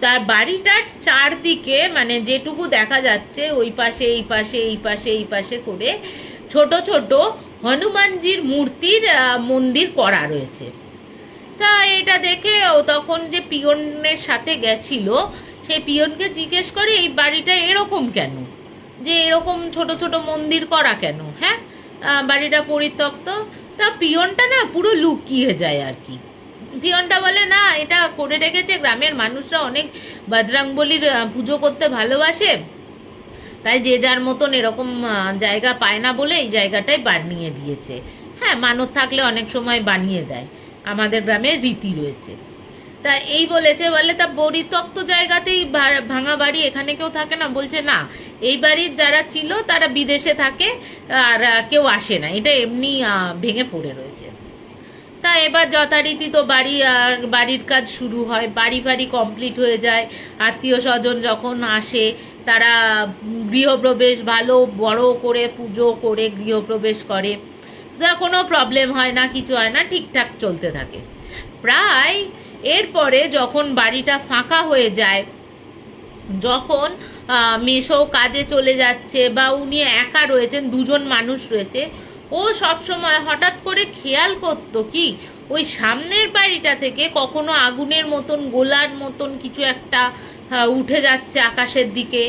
[SPEAKER 1] তার বাড়িটার চারদিকে মানে যেটুকু দেখা যাচ্ছে, ওই পাশে এই পাশে এই পাশে এই পাশে করে ছোট ছোট হনুমানজির মূর্তির মন্দির করা রয়েছে। তা এটা দেখে ও তখন যে পিয়নের সাথে গেছিল, সেই পিয়নকে জিজ্ঞেস করে এই বাড়িটা এরকম কেন, যে এরকম ছোট ছোট মন্দির করা কেন, হ্যাঁ বাড়িটা পরিত্যক্ত। তা পিয়নটা না পুরো লুকিয়ে যায় আর কি। পিয়নটা বলে না, এটা করে রেখেছে, গ্রামের মানুষরা অনেক বজরংবলীর পুজো করতে ভালোবাসে, তাই যে যার মতন এরকম জায়গা পায় না বলে এই জায়গাটাই বানিয়ে দিয়েছে। হ্যাঁ মানত থাকলে অনেক সময় বানিয়ে দেয়, আমাদের গ্রামের রীতি রয়েছে। তা এই বলেছে, বলে তা পরিত্যক্ত জায়গাতেই ভাঙা বাড়ি, এখানে কেউ থাকে না? বলছে না, এই বাড়ির যারা ছিল তারা বিদেশে থাকে আর কেউ আসে না, এটা এমনি ভেঙে পড়ে রয়েছে। তা এবার যথারীতি তো বাড়ির কাজ শুরু হয়, বাড়ি কমপ্লিট হয়ে যায়, আত্মীয় স্বজন যখন আসে তারা গৃহপ্রবেশ ভালো বড় করে পুজো করে গৃহপ্রবেশ করে, কোনো প্রবলেম হয় না, কিছু হয় না, ঠিকঠাক চলতে থাকে। প্রায় এরপরে যখন বাড়িটা ফাঁকা হয়ে যায়, যখন মেশো কাজে চলে যাচ্ছে বা উনি একা রয়েছেন, 2জন মানুষ রয়েছে, ও সবসময় হঠাৎ করে খেয়াল করতো কি, ওই সামনের বাড়িটা থেকে কখনো আগুনের মতন গোলার মতন কিছু একটা উঠে যাচ্ছে আকাশের দিকে,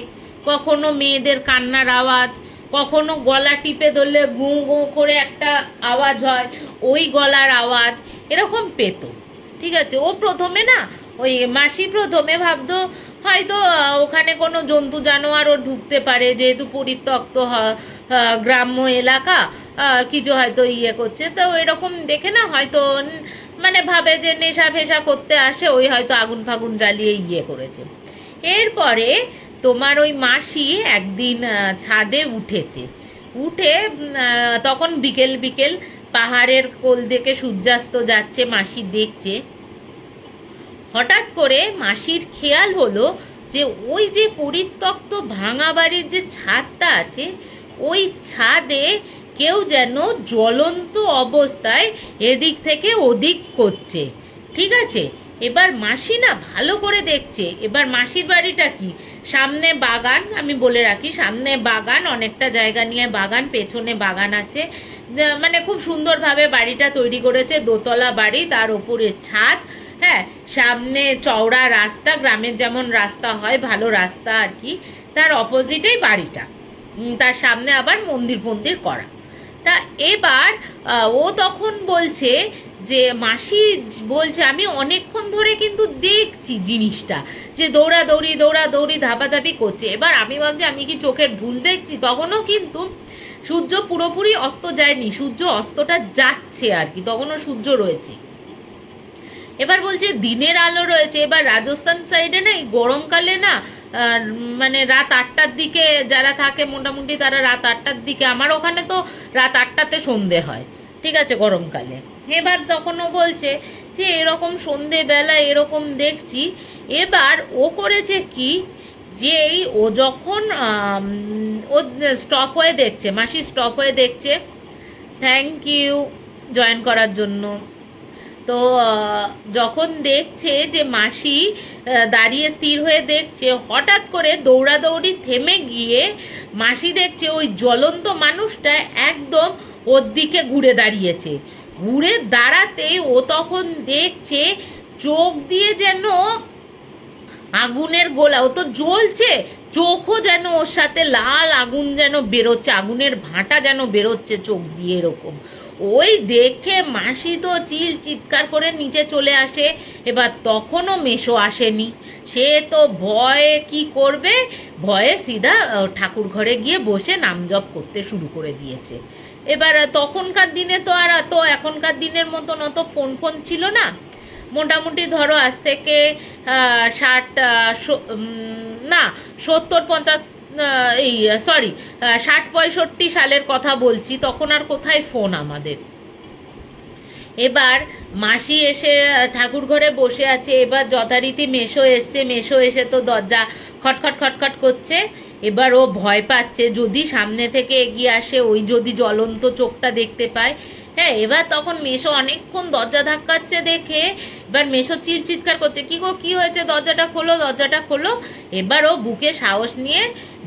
[SPEAKER 1] কখনো মেয়েদের কান্নার আওয়াজ, কখনো গলা টিপে ধরলে গু গু করে একটা আওয়াজ হয়, ওই গলার আওয়াজ এরকম পেত, ঠিক আছে। ও প্রথমে না, ওই মাসি প্রথমে ভাবতো হয়তো ওখানে কোনো জন্তু জানোয়ারও ঢুকতে পারে, যেহেতু পরিত্যক্ত গ্রাম্য এলাকা, কিছু হয়তো করছে, তো এরকম দেখে না হয়তো মানে ভাবে যে নেশা ফেশা করতে আসে, ওই হয়তো আগুন ফাগুন জ্বালিয়ে করেছে। এরপরে তোমার ওই মাসি একদিন ছাদে উঠেছে, উঠে তখন বিকেল বিকেল পাহাড়ের কোল থেকে সূর্যাস্ত যাচ্ছে, মাসি দেখছে। হঠাৎ করে মাসির খেয়াল হলো যে ওই যে পরিত্যক্ত ভাঙা বাড়ির যে ছাদটা আছে, ওই ছাদে কেউ যেন জ্বলন্ত অবস্থায় এদিক থেকে ওদিক করছে, ঠিক আছে। এবার মাসি না ভালো করে দেখছে। এবার মাসির বাড়িটা কি, সামনে বাগান, আমি বলে রাখি সামনে বাগান, অনেকটা জায়গা নিয়ে বাগান, পেছনে বাগান আছে, মানে খুব সুন্দরভাবে বাড়িটা তৈরি করেছে, দোতলা বাড়ি, তার উপরে ছাদ, হ্যাঁ, সামনে চওড়া রাস্তা, গ্রামের যেমন রাস্তা হয় ভালো রাস্তা আর কি, তার অপোজিটেই বাড়িটা, তার সামনে আবার মন্দির ফন্দির করা। তা এবার ও তখন বলছে যে মাসি বলছে আমি অনেকক্ষণ ধরে কিন্তু দেখছি জিনিসটা, যে দৌড়াদৌড়ি ধাপাধাপি করছে। এবার আমি ভাবছি আমি কি চোখের ভুল দেখছি, তখনও কিন্তু সূর্য পুরোপুরি অস্ত যায়নি, সূর্য অস্তটা যাচ্ছে আর কি, তখনও সূর্য রয়েছে। এবার বলছে দিনের আলো রয়েছে। এবার রাজস্থান সাইডে না গরমকালে না মানে রাত 8টার দিকে যারা থাকে মোটামুটি তারা রাত 8টার দিকে, আমার ওখানে তো রাত 8টাতে সন্ধে হয়, ঠিক আছে, গরমকালে। এবার তখনও বলছে যে এরকম সন্ধেবেলা এরকম দেখছি। এবার ও করেছে কি, যেই ও যখন ও স্টপ হয়ে দেখছে, মাসি স্টপ হয়ে দেখছে, থ্যাংক ইউ জয়েন করার জন্য। তো যখন দেখছে যে মাসি দাঁড়িয়ে স্থির হয়ে দেখছে, হঠাৎ করে দৌড়াদৌড়ি থেমে গিয়ে মাসি দেখছে ওই জ্বলন্ত মানুষটা একদম ওর দিকে ঘুরে দাঁড়িয়েছে। ঘুরে দাঁড়াতেই ও তখন দেখছে চোখ দিয়ে যেন আগুনের গোলা, ও তো জ্বলছে, চোখও যেন ওর সাথে লাল আগুন যেন বেরোচ্ছে, আগুনের ভাঁটা যেন বেরোচ্ছে চোখ দিয়ে এরকম। ওই দেখে মাসি তো চিৎকার করে নিচে চলে আসে। এবার তখনও মেশো আসেনি, সে তো ভয়ে কি করবে, ভয়ে সিধা ঠাকুর ঘরে গিয়ে বসে নাম জপ করতে শুরু করে দিয়েছে। এবার তখনকার দিনে তো আর তো এখনকার দিনের মতন অত ফোন ছিল না, মোটামুটি ধরো আজ থেকে 60-65 সালের কথা বলছি, তখন আর কোথায় ফোন আমাদের। এবার মাসি এসে ঠাকুর ঘরে বসে আছে। এবার যথারীতি মেশো এসছে, মেশো এসে তো দরজা খটখট করছে। এবার ও ভয় পাচ্ছে, যদি সামনে থেকে এগিয়ে আসে, ওই যদি জ্বলন্ত চোখটা দেখতে পায়। হ্যাঁ, এবার তখন মেশো অনেকক্ষণ দরজা ধাক্কাচ্ছে দেখে এবার মেশো চিৎকার করছে, কি গো কি হয়েছে, দরজাটা খোলো, দরজাটা খোলো। এবার ও বুকে সাহস নিয়ে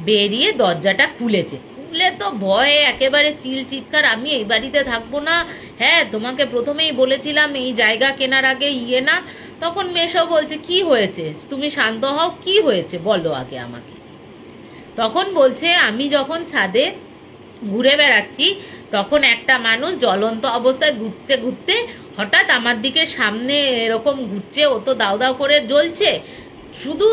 [SPEAKER 1] বেরিয়ে দরজাটা খুলেছে। খুলে তো ভয়ে একেবারে চিৎকার, আমি এই বাড়িতে থাকবো না, হ্যাঁ তোমাকে প্রথমেই বলেছিলাম এই জায়গা কেনার আগে না। তখন মেশো বলছে কি হয়েছে, তুমি শান্ত হও, কি হয়েছে বলো আগে আমাকে। তখন বলছে আমি যখন ছাদে ঘুরে বেড়াচ্ছি তখন একটা মানুষ জ্বলন্ত অবস্থায় ঘুরতে ঘুরতে হঠাৎ আমার দিকে সামনে এরকম ঘুরছে, ও তো দাউ দাউ করে জ্বলছে, শুধু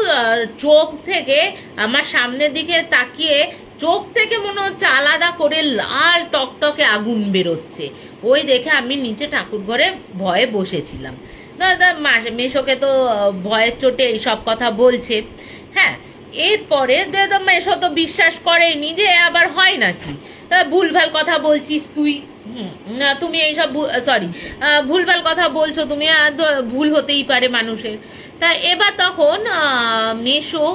[SPEAKER 1] চোখ থেকে আমার সামনের দিকে তাকিয়ে চোখ থেকে মনে হচ্ছে আলাদা করে লাল টকটকে আগুন বেরোচ্ছে। ওই দেখে আমি নিচে ঠাকুর ঘরে ভয়ে বসেছিলাম। দাদা মেশোকে তো ভয়ের চোটে এইসব কথা বলছে। হ্যাঁ, এরপরে দাদা মেশো তো বিশ্বাস করেনি, যে আবার হয় নাকি, ভুলভাল কথা বলছিস তুই, তুমি এইসব ভুলভাল কথা বলছো তুমি, ভুল হতেই পারে মানুষের। তা এবার তখন মেশো,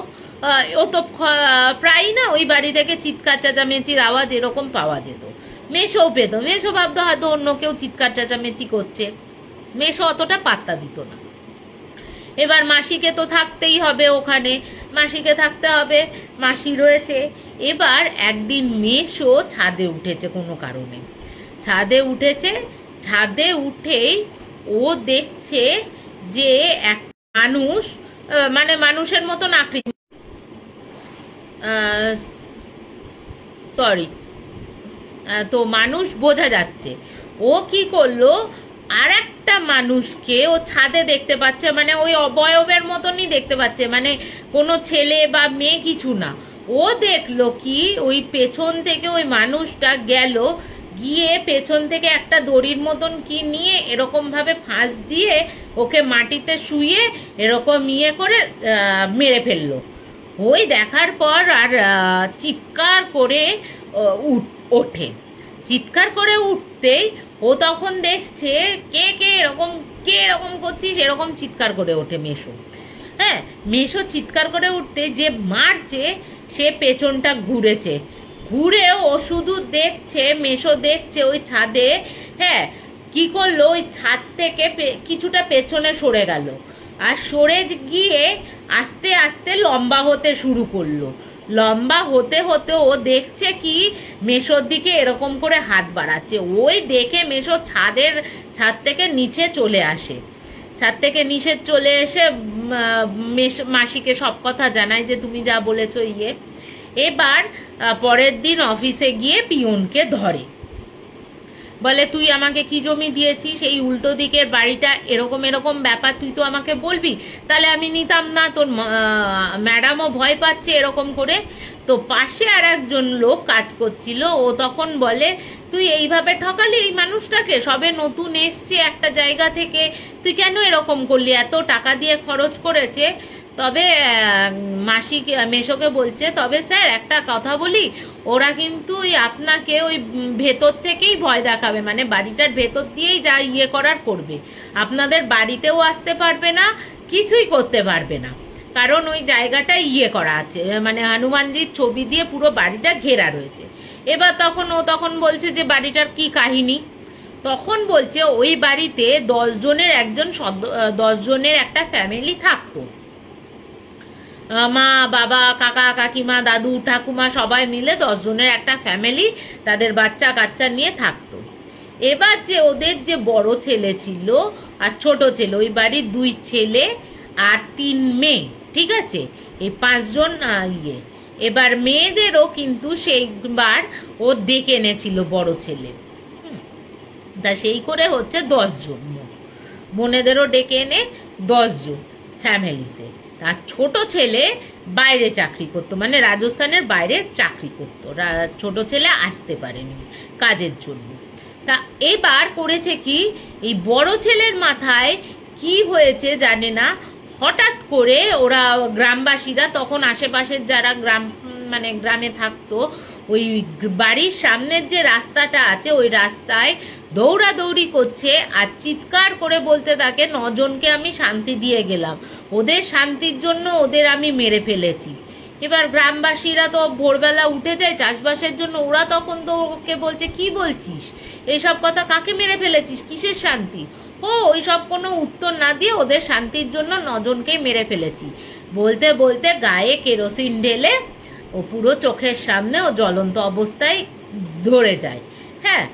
[SPEAKER 1] ও তো প্রায় না ওই বাড়ি থেকে চিৎকার চেঁচামেচির আওয়াজ এরকম পাওয়া যেত, মেশোও পেত। মেশো ভাবতো হয়তো অন্য কেউ চিৎকার চেঁচামেচি করছে, মেশো অতটা পাত্তা দিত না। এবার মাসিকে তো থাকতেই হবে ওখানে, মাসিকে থাকতে হবে, মাসি রয়েছে। এবার একদিন মেশো ছাদে উঠেছে কোনো কারণে, ছাদে উঠেছে, ছাদে উঠেই ও দেখছে যে এক মানুষ, মানে মানুষের মতন আকৃতি, তো মানুষ বোঝা যাচ্ছে। ও কি করলো, আর একটা মানুষকে ও ছাদে দেখতে পাচ্ছে, মানে ওই অবয়বের মতনই দেখতে পাচ্ছে, মানে কোনো ছেলে বা মেয়ে কিছু না। ও দেখলো কি ওই পেছন থেকে ওই মানুষটা গেল, গিয়ে পেছন থেকে একটা দড়ির মতন কি নিয়ে এরকম ভাবে ফাঁস দিয়ে ওকে মাটিতে শুয়ে এরকম ইয়ে করে মেরে ফেললো। ওই দেখার পর আর চিৎকার করে ওঠে, চিৎকার করে উঠতেই ও তখন দেখছে কে এরকম করছিস, এরকম চিৎকার করে ওঠে মেশো। হ্যাঁ, মেশো চিৎকার করে উঠতে যে মারছে সে পেছনটা ঘুরেছে, ঘুরে ও শুধু দেখছে, মেশো দেখছে ওই ছাদে, হ্যাঁ কি করলো, ওই ছাদ থেকে কিছুটা পেছনে সরে গেল, আর সরে গিয়ে আস্তে আস্তে লম্বা হতে শুরু করলো। লম্বা হতে হতে ও দেখছে কি মেশোর দিকে এরকম করে হাত বাড়াচ্ছে। ওই দেখে মেশো ছাদ থেকে নিচে চলে আসে। ছাদ থেকে নিষেধ চলে এসে মাসিকে সব কথা জানায় যে তুমি যা বলেছো ইয়ে। এবার পরের দিন অফিসে গিয়ে পিয়নকে ধরে, বলে তুই আমাকে কি জমি দিয়েছিস, এই উল্টো দিকের বাড়িটা এরকম এরকম ব্যাপার, তুই তো আমাকে বলবি, তাহলে আমি নিতাম না, তোর ম্যাডামও ভয় পাচ্ছে এরকম করে। তো পাশে আর একজন লোক কাজ করছিল, ও তখন বলে তুই এইভাবে ঠকালি এই মানুষটাকে, সবে নতুন এসছে একটা জায়গা থেকে, তুই কেন এরকম করলি, এত টাকা দিয়ে খরচ করেছে। তবে মাসি মেশোকে বলছে, তবে স্যার একটা কথা বলি, ওরা কিন্তু ওই আপনাকে ওই ভেতর থেকেই ভয় দেখাবে, মানে বাড়িটার ভেতর দিয়েই যা ইয়ে করার করবে, আপনাদের বাড়িতেও আসতে পারবে না, কিছুই করতে পারবে না, কারণ ওই জায়গাটা ইয়ে করা আছে, মানে হনুমানজির ছবি দিয়ে পুরো বাড়িটা ঘেরা রয়েছে। এবার ও তখন বলছে যে বাড়িটার কি কাহিনী, তখন বলছে ওই বাড়িতে 10 জনের একটা ফ্যামিলি থাকতো, মা বাবা কাকা কাকিমা দাদু ঠাকুমা সবাই মিলে 10 জনের একটা ফ্যামিলি তাদের বাচ্চা কাচ্চা নিয়ে থাকতো। এবার যে ওদের যে বড় ছেলে ছিল আর ছোট ছেলে, ওই বাড়ির 2 ছেলে আর 3 মেয়ে, ঠিক আছে, এই 5 জন ইয়ে। এবার মেয়েদেরও কিন্তু সেইবার ও ডেকে এনেছিল বড় ছেলে, তা সেই করে হচ্ছে 10 জন, বোনেদেরও ডেকে এনে 10 জন ফ্যামিলিতে। আর ছোট ছেলে বাইরে চাকরি করতো, মানে রাজস্থানের বাইরে চাকরি করতো, ছোট ছেলে আসতে পারেনি কাজের জন্য। তা এবার করেছে কি, এই বড় ছেলের মাথায় কি হয়েছে জানে না, হঠাৎ করে ওরা গ্রামবাসীরা, তখন আশেপাশের যারা গ্রামে থাকতো, ওই বাড়ির সামনের যে রাস্তাটা আছে ওই রাস্তায় দৌড়াদৌড়ি করছে আর চিৎকার করে বলতে থাকে 9 জনকে আমি শান্তি দিয়ে গেলাম, ওদের শান্তির জন্য ওদের আমি মেরে ফেলেছি। এবার গ্রামবাসীরা তো ভোরবেলা উঠে যায় চাষবাসের জন্য, ওরা তখন তো ওকে বলছে কি বলছিস, এইসব কথা, কাকে মেরে ফেলেছিস, কিসের শান্তি, ও ওইসব কোনো উত্তর না দিয়ে ওদের শান্তির জন্য 9 জনকেই মেরে ফেলেছি বলতে বলতে গায়ে কেরোসিন ঢেলে ও পুরো চোখের সামনে ও জ্বলন্ত অবস্থায় ধরে যায়। হ্যাঁ,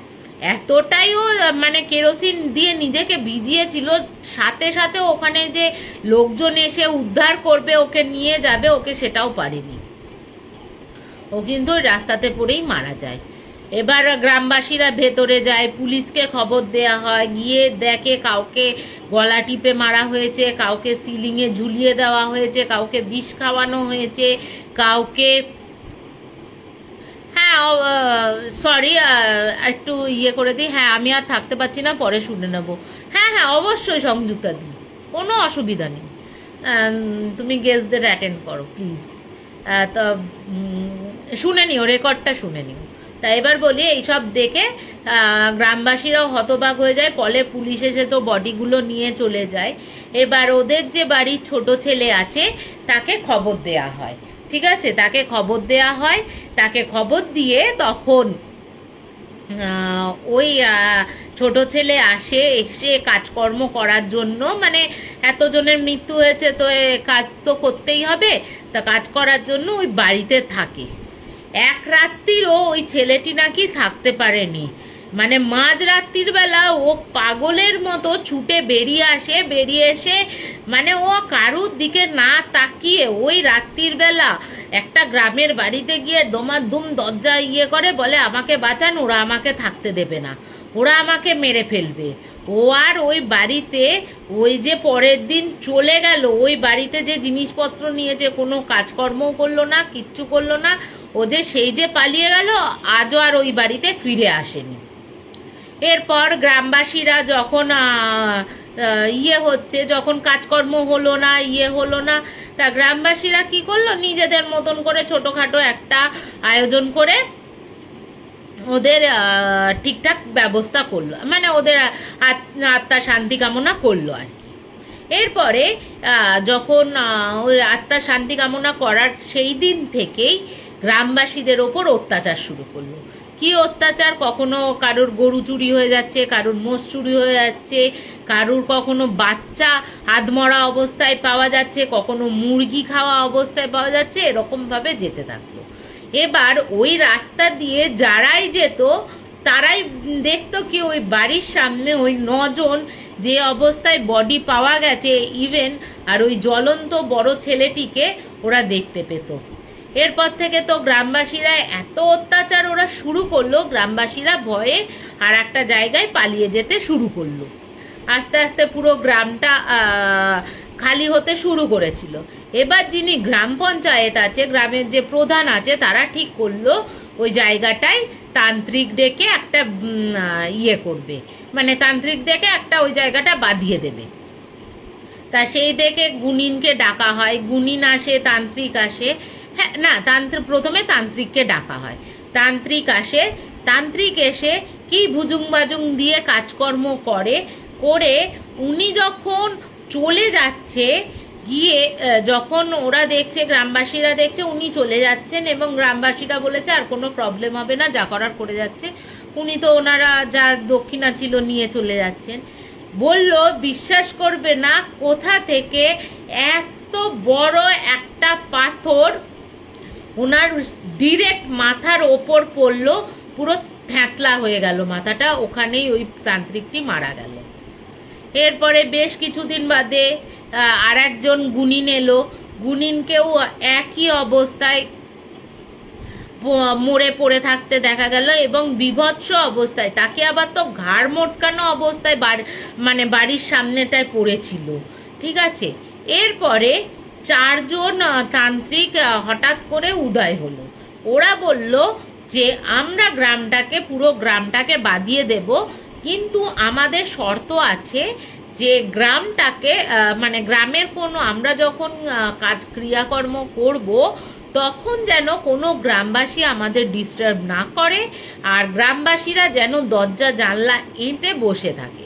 [SPEAKER 1] এতটাই ও মানে কেরোসিন দিয়ে নিজেকে ভিজিয়েছিল, সাথে সাথে ওখানে যে লোকজন এসে উদ্ধার করবে ওকে নিয়ে যাবে, ওকে সেটাও পারেনি, ও কিন্তু রাস্তাতে পড়েই মারা যায়। এবার গ্রামবাসীরা ভেতরে যায়, পুলিশকে খবর দেয়া হয়, গিয়ে দেখে কাউকে গলা টিপে মারা হয়েছে, কাউকে সিলিংয়ে ঝুলিয়ে দেওয়া হয়েছে, কাউকে বিষ খাওয়ানো হয়েছে, কাউকে, হ্যাঁ সরি একটু ইয়ে করে দিই, হ্যাঁ আমি আর থাকতে পারছি না, পরে শুনে নেব। হ্যাঁ অবশ্যই সংযুক্তা দিই, কোনো অসুবিধা নেই, তুমি গেস্টদের অ্যাটেন্ড করো প্লিজ, তো শুনে নিও, রেকর্ডটা শুনে নিও। তা এবার বলি, এইসব দেখে গ্রামবাসীরাও হতবাক হয়ে যায়, পরে পুলিশ এসে তো বডিগুলো নিয়ে চলে যায়। এবার ওদের যে বাড়ির ছোট ছেলে আছে তাকে খবর দেয়া হয়, ঠিক আছে, তাকে খবর দেয়া হয়, তাকে খবর দিয়ে তখন ওই ছোট ছেলে এসে কাজকর্ম করার জন্য, মানে এতজনের মৃত্যু হয়েছে তো কাজ তো করতেই হবে, তা কাজ করার জন্য ওই বাড়িতে থাকে। এক রাত্রিরও ওই ছেলেটি নাকি থাকতে পারেনি, মানে মাঝরাত্রির বেলা ও পাগলের মতো ছুটে বেরিয়ে এসে মানে ও কারুর দিকে না তাকিয়ে ওই রাত্রির বেলা একটা গ্রামের বাড়িতে গিয়ে দমাদুম দরজা ইয়ে করে, বলে আমাকে বাঁচান, ওরা আমাকে থাকতে দেবে না, ওরা আমাকে মেরে ফেলবে। ও আর ওই বাড়িতে ওই যে পরের দিন চলে গেল, ওই বাড়িতে যে জিনিসপত্র নিয়েছে কোনো কাজকর্মও করলো না, কিচ্ছু করলো না, ও যে সেই যে পালিয়ে গেল, আজও আর ওই বাড়িতে ফিরে আসেনি। এরপর গ্রামবাসীরা যখন যখন কাজকর্ম হলো না, তা গ্রামবাসীরা কি করলো, নিজেদের মতন করে ছোটখাটো একটা আয়োজন করে ওদের ঠিকঠাক ব্যবস্থা করলো, মানে ওদের আত্মার শান্তি কামনা করলো আর কি। এরপরে যখন ওই আত্মার শান্তি কামনা করার সেই দিন থেকেই গ্রামবাসীদের ওপর অত্যাচার শুরু করলো। কি অত্যাচার, কখনো কারোর গরু চুরি হয়ে যাচ্ছে, কারোর মোষ চুরি হয়ে যাচ্ছে, কারোর কখনো বাচ্চা আধমরা অবস্থায় পাওয়া যাচ্ছে, কখনো মুরগি খাওয়া অবস্থায় পাওয়া যাচ্ছে, এরকম ভাবে যেতে থাকলো। এবার ওই রাস্তা দিয়ে যারাই যেত তারাই দেখতো কি ওই বাড়ির সামনে ওই 9 জন যে অবস্থায় বডি পাওয়া গেছে ইভেন আর ওই জ্বলন্ত বড় ছেলেটিকে ওরা দেখতে পেত। এরপর থেকে তো গ্রামবাসীরা এত অত্যাচার ওরা শুরু করলো, গ্রামবাসীরা ভয়ে আর একটা জায়গায় পালিয়ে যেতে শুরু করলো। আস্তে আস্তে পুরো গ্রামটা খালি হতে শুরু করেছিল। এবার যিনি গ্রাম পঞ্চায়েত আছে, গ্রামের যে প্রধান আছে, তারা ঠিক করলো ওই জায়গাটায় তান্ত্রিক ডেকে একটা ইয়ে করবে, মানে তান্ত্রিক ডেকে একটা ওই জায়গাটা বাঁধিয়ে দেবে। তা সেই দেখে গুণিনকে ডাকা হয়, গুণিন আসে, তান্ত্রিক আসে। হ্যাঁ না, প্রথমে তান্ত্রিককে ডাকা হয়, তান্ত্রিক আসে, তান্ত্রিক এসে কি ভুজুং বাজুং দিয়ে কাজকর্ম করে, উনি যখন চলে যাচ্ছে, গিয়ে যখন ওরা দেখছে, গ্রামবাসীরা দেখছে উনি চলে যাচ্ছেন এবং গ্রামবাসীরা বলেছে আর কোনো প্রবলেম হবে না, যা করার করে যাচ্ছে, উনি তো ওনারা যা দক্ষিণা ছিল নিয়ে চলে যাচ্ছেন। বলল বিশ্বাস করবে না কোথা থেকে এত বড় একটা পাথর ওনার ডিরেক্ট মাথার ওপর পড়লো, পুরো থ্যাতলা হয়ে গেল মাথাটা, ওখানেই ওই তান্ত্রিকটি মারা গেল। এরপরে বেশ কিছুদিন বাদে আর একজন গুণিন এলো, গুণিনকেও একই অবস্থায় মরে পড়ে থাকতে দেখা গেল এবং বিভৎস অবস্থায়, তাকে আবার তো ঘাড় মোটকানো অবস্থায় মানে বাড়ির সামনেটায় পড়েছিল, ঠিক আছে। এরপরে 4 জন তান্ত্রিক হঠাৎ করে উদয় হলো। ওরা বলল যে আমরা পুরো গ্রামটাকে বাঁধিয়ে দেব, কিন্তু আমাদের শর্ত আছে যে গ্রামটাকে মানে গ্রামের কোনো, আমরা যখন কাজ ক্রিয়াকর্ম করব তখন যেন কোনো গ্রামবাসী আমাদের ডিস্টার্ব না করে, আর গ্রামবাসীরা যেন দরজা জানলা এঁটে বসে থাকে।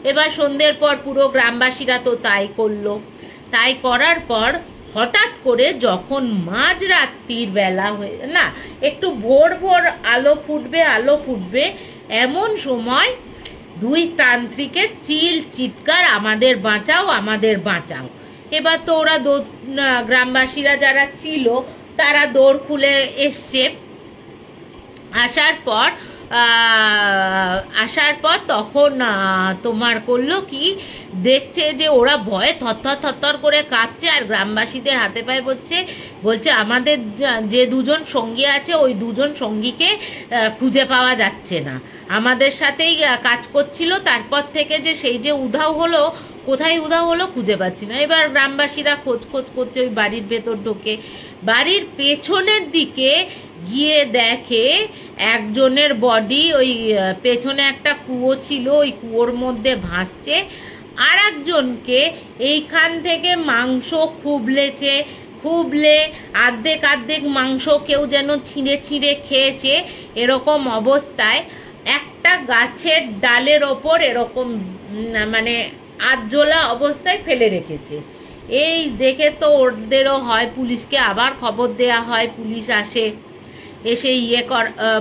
[SPEAKER 1] এবার সন্ধ্যের পর পুরো গ্রামবাসীরা তো তাই করলো। তাই করার পর হঠাৎ করে যখন মাঝরাত্রির বেলা হয়ে, না একটু ভোর ভোর আলো ফুটবে এমন সময় 2 তান্ত্রিকের চিৎকার, আমাদের বাঁচাও, আমাদের বাঁচাও। এবার তো ওরা গ্রামবাসীরা যারা ছিল তারা দৌড় খুলে এসছে। আসার পর তখন তোমার করলো কি, দেখছে যে ওরা ভয়ে থরথর করে কাঁপছে, আর গ্রামবাসীদের হাতে পায়ে বলছে আমাদের যে 2 জন সঙ্গী আছে ওই 2 জন সঙ্গীকে খুঁজে পাওয়া যাচ্ছে না, আমাদের সাথেই কাজ করছিল, তারপর থেকে যে সেই যে উধাও হলো, কোথায় উধাও হলো খুঁজে পাচ্ছি না। এবার গ্রামবাসীরা খোঁজ করছে, ওই বাড়ির ভেতর ঢোকে, বাড়ির পেছনের দিকে গিয়ে দেখে একজনের বডি, ওই পেছনে একটা কুয়ো ছিল, ওই কুয়োর মধ্যে ভাসছে, আর একজনকে এইখান থেকে মাংস খুবলে আর্ধেক মাংস কেউ যেন ছিঁড়ে খেয়েছে, এরকম অবস্থায় একটা গাছের ডালের ওপর এরকম মানে আধজোলা অবস্থায় ফেলে রেখেছে। এই দেখে তো ওদেরও হয়, পুলিশকে আবার খবর দেয়া হয়, পুলিশ আসে, এসে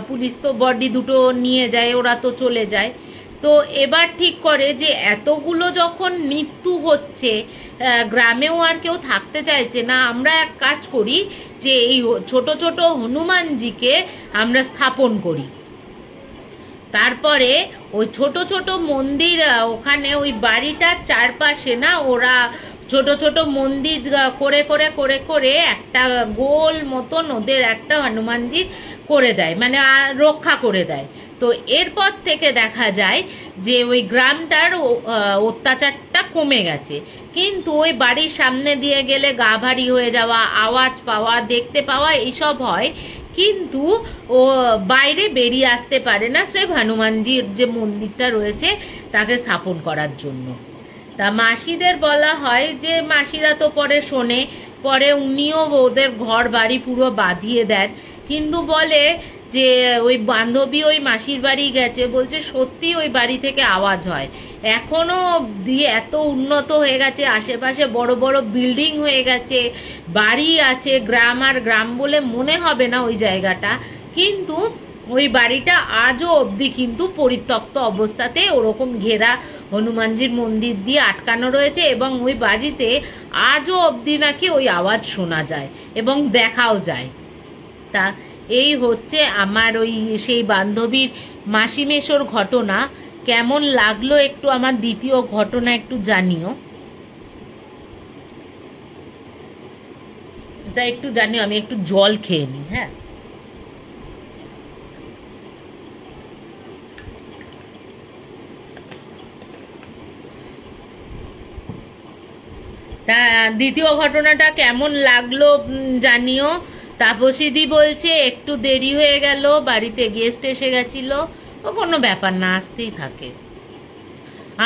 [SPEAKER 1] পুলিশ তো বডি দুটো নিয়ে যায়, ওরা তো চলে যায়। তো এবার ঠিক করে যে এতগুলো যখন মৃত্যু হচ্ছে, গ্রামেও আর কেউ থাকতে চাইছে না, আমরা এক কাজ করি যে এই ছোট ছোট হনুমানজিকে আমরা স্থাপন করি। তারপরে ওই ছোট ছোট মন্দির, ওখানে ওই বাড়িটার চারপাশে না ওরা ছোট ছোট মন্দির করে একটা গোল মতন ওদের একটা হনুমানজি করে দেয়, মানে রক্ষা করে দেয়। তো এরপর থেকে দেখা যায় যে ওই গ্রামটার অত্যাচারটা কমে গেছে, কিন্তু ওই বাড়ির সামনে দিয়ে গেলে গা ভারী হয়ে যাওয়া, আওয়াজ পাওয়া, দেখতে পাওয়া এইসব হয়, কিন্তু ও বাইরে বেরিয়ে আসতে পারে না সে হনুমানজির যে মন্দিরটা রয়েছে তাকে স্থাপন করার জন্য। তা মাসিদের বলা হয় যে মাসিরা তো পরে শোনে, পরে উনিও ওদের ঘর বাড়ি পুরো বাঁধিয়ে দেন, কিন্তু বলে যে ওই বান্ধবী ওই মাসির বাড়ি গেছে, বলছে সত্যি ওই বাড়ি থেকে আওয়াজ হয়, এখনো দিয়ে এত উন্নত হয়ে গেছে, আশেপাশে বড় বড় বিল্ডিং হয়ে গেছে, বাড়ি আছে, গ্রাম আর গ্রাম বলে মনে হবে না ওই জায়গাটা, কিন্তু ওই বাড়িটা আজও অবধি কিন্তু পরিত্যক্ত অবস্থাতে ওরকম ঘেরা হনুমানজির মন্দির দিয়ে আটকানো রয়েছে, এবং ওই বাড়িতে আজও অবধি নাকি ওই আওয়াজ শোনা যায় এবং দেখাও যায়। তা এই হচ্ছে আমার ওই সেই বান্ধবীর মাসি মেশোর ঘটনা। কেমন লাগলো একটু আমার দ্বিতীয় ঘটনা একটু জানিও, তা একটু জানিও। আমি একটু জল খেয়ে নিই। হ্যাঁ, তা দ্বিতীয় ঘটনাটা কেমন লাগলো জানিও। তাপসীদি বলছে একটু দেরি হয়ে গেল, বাড়িতে গেস্ট এসে গেছিল। ও কোনো ব্যাপার না, আসতেই থাকে।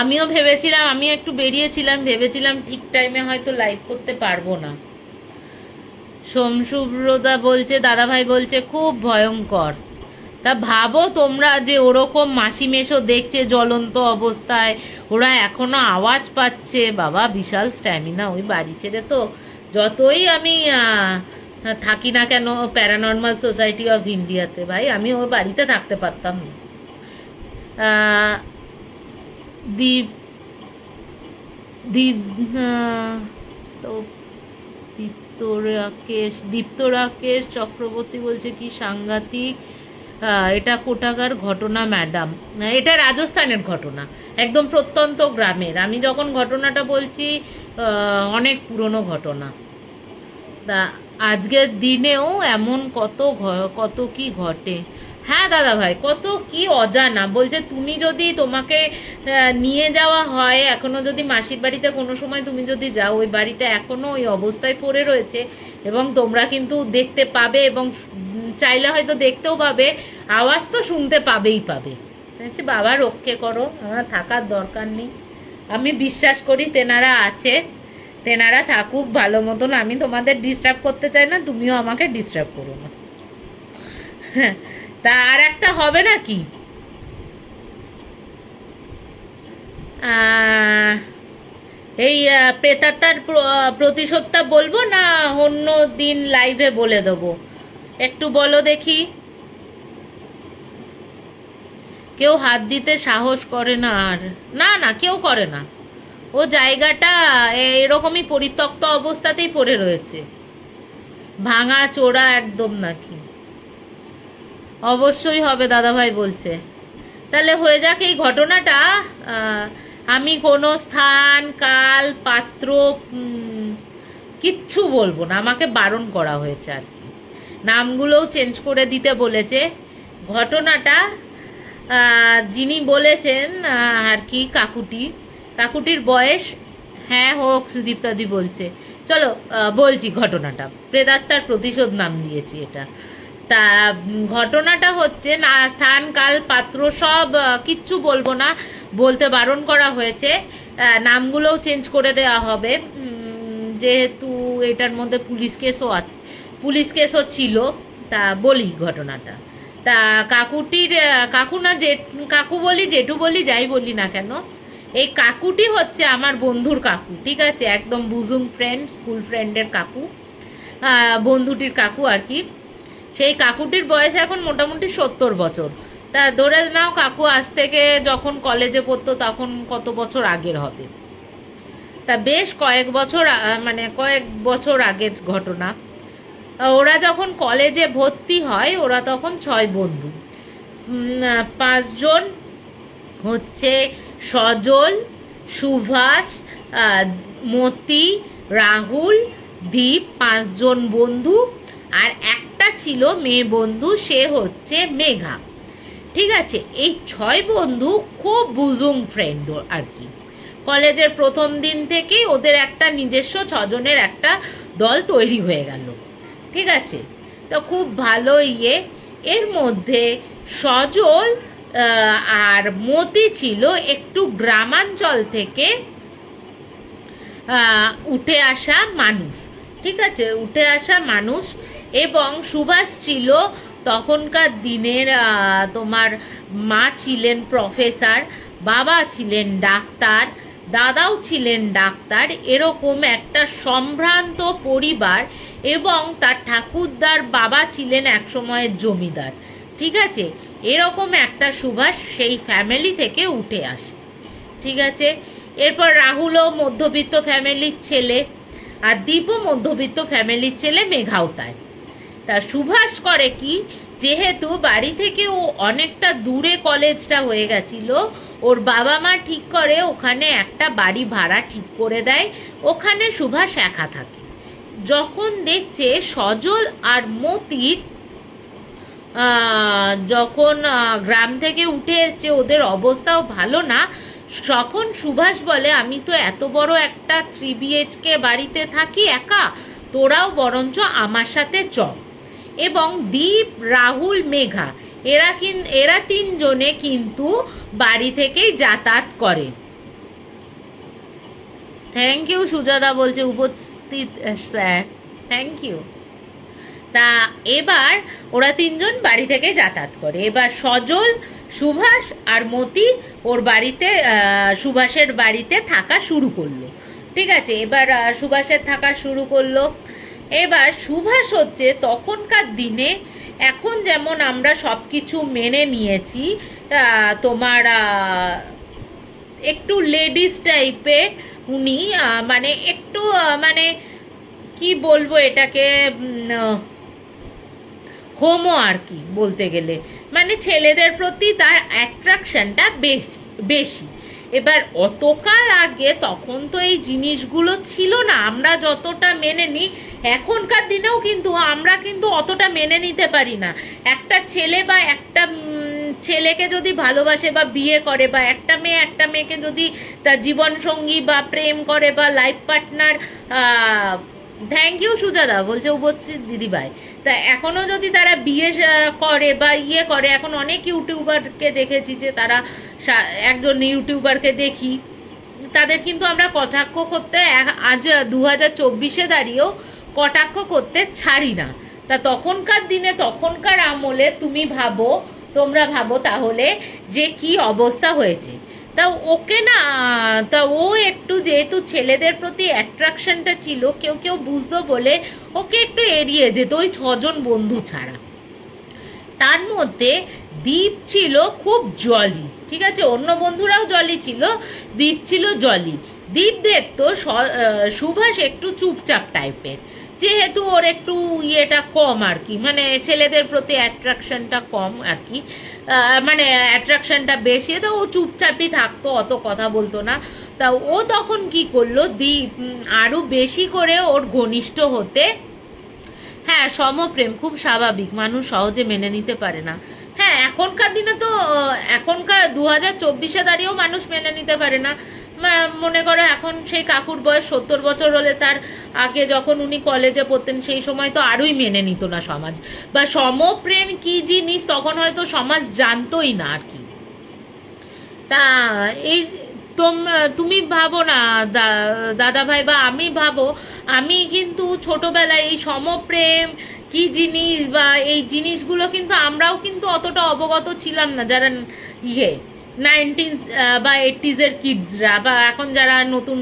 [SPEAKER 1] আমিও ভেবেছিলাম, আমি একটু বেরিয়েছিলাম, ভেবেছিলাম ঠিক টাইমে হয়তো লাইভ করতে পারবো না। সোমশুভ্রদা বলছে, দাদাভাই বলছে খুব ভয়ঙ্কর। তা ভাবো তোমরা যে ওরকম মাসি মেশো দেখছে জ্বলন্ত অবস্থায়, ওরা এখনো আওয়াজ পাচ্ছে। বাবা বিশাল স্ট্যামিনা ওই বাড়ি ছেড়ে। তো যতই আমি থাকি না কেন প্যারানর্মাল সোসাইটি অফ ইন্ডিয়াতে, ভাই আমি ওই বাড়িতে থাকতে পারতাম না। তো দীপ্ত রাকেশ চক্রবর্তী বলছে কি সাংঘাতিক, এটা কোটাকার ঘটনা ম্যাডাম। এটা রাজস্থানের ঘটনা, একদম প্রত্যন্ত গ্রামের। আমি যখন ঘটনাটা বলছি অনেক পুরনো ঘটনা। তা আজকের দিনেও এমন কত কি ঘটে। হ্যাঁ দাদা ভাই, কত কি অজানা। বলছে তুমি যদি, তোমাকে নিয়ে যাওয়া হয়, এখনো যদি মাসির বাড়িতে কোনো সময় তুমি যদি যাও, ওই বাড়িটা এখনো ওই অবস্থায় পড়ে রয়েছে এবং তোমরা কিন্তু দেখতে পাবে এবং চাইলে হয়তো দেখতেও পাবে, আওয়াজ তো শুনতে পাবে। বাবা রক্ষে করো, আমার থাকার দরকার নেই। আমি বিশ্বাস করি তেনারা আছে, তেনারা থাকুক ভালো মতন। আমি তোমাদের ডিস্টার্ব করতে চাই না, তুমিও আমাকে ডিস্টার্ব করো না। তা আর একটা হবে নাকি? এই প্রেতাত্মার প্রতিশোধটা বলবো না অন্য দিন লাইভে বলে দেবো? একটু বলো দেখি। কেউ হাত দিতে সাহস করে না। আর না কেউ করে না। ও জায়গাটা এরকমই পরিত্যক্ত অবস্থাতেই পড়ে রয়েছে, ভাঙা চোরা একদম নাকি। অবশ্যই হবে দাদাভাই বলছে। তাহলে হয়ে যাক এই ঘটনাটা। আমি কোনো স্থান কাল পাত্র কিচ্ছু বলবো না, আমাকে বারণ করা হয়েছে আর কি। নামগুলোও চেঞ্জ করে দিতে বলেছে। ঘটনাটা যিনি বলেছেন আর কি, কাকুটির বয়স, হ্যাঁ হোক সুদীপ্তাদি বলছে। চলো বলছি ঘটনাটা। প্রেতাত্মার প্রতিশোধ নাম দিয়েছি এটা। তা ঘটনাটা হচ্ছে, না স্থান কাল পাত্র সব কিচ্ছু বলবো না, বলতে বারণ করা হয়েছে। নামগুলোও চেঞ্জ করে দেওয়া হবে, যেহেতু এটার মধ্যে পুলিশ কেসও ছিল। তা বলি ঘটনাটা। তা কাকু বলি, জেঠু বলি, যাই বলি না কেন, এই কাকুটি হচ্ছে আমার বন্ধুর কাকু। ঠিক আছে, একদম বুজুম ফ্রেন্ড, স্কুল ফ্রেন্ডের কাকু, বন্ধুটির কাকু আর কি। সেই কাকুটির বয়স এখন মোটামুটি 70 বছর। তা ধরে নাও কাকু আজ থেকে যখন কলেজে পড়তো তখন কত বছর আগের হবে। তা বেশ কয়েক বছর আগের ঘটনা। ওরা যখন কলেজে ভর্তি হয়, ওরা তখন 6 বন্ধু। 5 জন হচ্ছে সজল, সুভাষ, মতি, রাহুল, দীপ, 5 জন বন্ধু। আর একটা ছিল মেয়ে বন্ধু, সে হচ্ছে মেঘা। ঠিক আছে, এই 6 বন্ধু খুব বুজুং ফ্রেন্ড আর কি। কলেজের প্রথম দিন থেকেই ওদের একটা নিজস্ব 6 জনের একটা দল তৈরি হয়ে গেল। ঠিক আছে, তো খুব ভালো এর মধ্যে সজল আর মতি ছিল একটু গ্রামাঞ্চল থেকে উঠে আসা মানুষ। ঠিক আছে, উঠে আসা মানুষ। এবং সুভাষ ছিল তখনকার দিনের, তোমার মা ছিলেন প্রফেসর, বাবা ছিলেন ডাক্তার, দাদাও ছিলেন ডাক্তার। এরকম একটা সম্ভ্রান্ত পরিবার, এবং তার ঠাকুরদার বাবা ছিলেন এক সময়ের জমিদার। ঠিক আছে, এরকম একটা সুভাষ সেই ফ্যামিলি থেকে উঠে আসে। ঠিক আছে, এরপর রাহুলও মধ্যবিত্ত ফ্যামিলির ছেলে, আর দীপও মধ্যবিত্ত ফ্যামিলির ছেলে, মেঘাও তাই। তা সুভাষ করে কি, যেহেতু বাড়ি থেকে ও অনেকটা দূরে কলেজটা হয়ে গেছিল, ওর বাবা মা ঠিক করে ওখানে একটা বাড়ি ভাড়া ঠিক করে দেয়, ওখানে সুভাষ একা থাকে। যখন দেখছে সজল আর মতির যখন গ্রাম থেকে উঠে এসছে, ওদের অবস্থাও ভালো না, তখন সুভাষ বলে আমি তো এত বড় একটা 3 BHK বাড়িতে থাকি একা, তোরাও বরঞ্চ আমার সাথে চল। এবং দীপ, রাহুল, মেঘা এরা 3 জনে কিন্তু বাড়ি থেকেই যাতায়াত করে। থ্যাংক ইউ সুজাদা বলছে উপস্থিত স্যার, থ্যাংক ইউ। তা এবার ওরা 3 জন বাড়ি থেকে যাতায়াত করে। এবার সজল, সুভাষ আর মতি ওর বাড়িতে সুভাষের বাড়িতে থাকা শুরু করলো। ঠিক আছে, এবার সুভাষের থাকা শুরু করলো। এবার সুভাষ হচ্ছে তখনকার দিনে, এখন যেমন আমরা সব কিছু মেনে নিয়েছি, তোমার একটু লেডিস টাইপের উনি, মানে একটু মানে কি বলবো এটাকে, হোমো আর কি বলতে গেলে, মানে ছেলেদের প্রতি তার অ্যাট্রাকশনটা বেশি। এবার অতকাল আগে তখন তো এই জিনিসগুলো ছিল না, আমরা যতটা মেনে নিই এখনকার দিনেও কিন্তু আমরা কিন্তু অতটা মেনে নিতে পারি না। একটা ছেলে বা একটা ছেলেকে যদি ভালোবাসে বা বিয়ে করে, বা একটা মেয়েকে যদি তার জীবন সঙ্গী বা প্রেম করে বা লাইফ পার্টনার, থ্যাংক ইউ সুজাদা বলছে উপস্থিত দিদিভাই। তা এখনো যদি তারা বিয়ে করে বা ইয়ে করে, এখন অনেক ইউটিউবারকে দেখেছি যে তারা, একজন ইউটিউবারকে দেখি, তাদের কিন্তু আমরা কটাক্ষ করতে আজ 2024-এ দাঁড়িয়েও কটাক্ষ করতে ছাড়ি না। তা তখনকার দিনে, তখনকার আমলে তোমরা ভাবো তাহলে যে কি অবস্থা হয়েছে। তা ওকে না, তা ও একটু যেহেতু ছেলেদের প্রতি অ্যাট্রাকশনটা ছিল, কেউ বুঝতো বলে ওকে একটু এড়িয়ে যেত, ওই 6 জন বন্ধু ছাড়া। তার মধ্যে দীপ ছিল খুব জলি, ঠিক আছে, অন্য বন্ধুরাও জলি ছিল, দীপ ছিল জলি। দীপ দেখতো সুভাষ একটু চুপচাপ টাইপের, যেহেতু ওর একটু ইয়েটা কম আর কি, মানে ছেলেদের প্রতি অ্যাট্রাকশনটা কম আর কি, মানে অ্যাট্রাকশনটা বেশি, তো ও চুপচাপই থাকতো, অত কথা বলতো না। তা ও তখন কি করলো, দীপ আরো বেশি করে ওর ঘনিষ্ঠ হতে, হ্যাঁ সমপ্রেম খুব স্বাভাবিক, মানুষ সহজে মেনে নিতে পারে না। হ্যাঁ এখনকার দিনে তো, এখনকার 2024-এ দাঁড়িয়েও মানুষ মেনে নিতে পারে না। মনে করো এখন সেই কাকুর বয়স 70 বছর হলে, তার আগে যখন উনি কলেজে পড়তেন সেই সময় তো আরোই মেনে নিত না সমাজ, বা সমপ্রেম কি জিনিস তখন হয়তো সমাজ জানতোই না আর কি। তা এই তুমি ভাবো না দাদা ভাই, বা আমি ভাবো, আমি কিন্তু ছোটবেলায় এই সমপ্রেম কি জিনিস বা এই জিনিসগুলো কিন্তু আমরাও কিন্তু অতটা অবগত ছিলাম না, যারা 90s বা 80s-এর কিডসরা, বা এখন যারা নতুন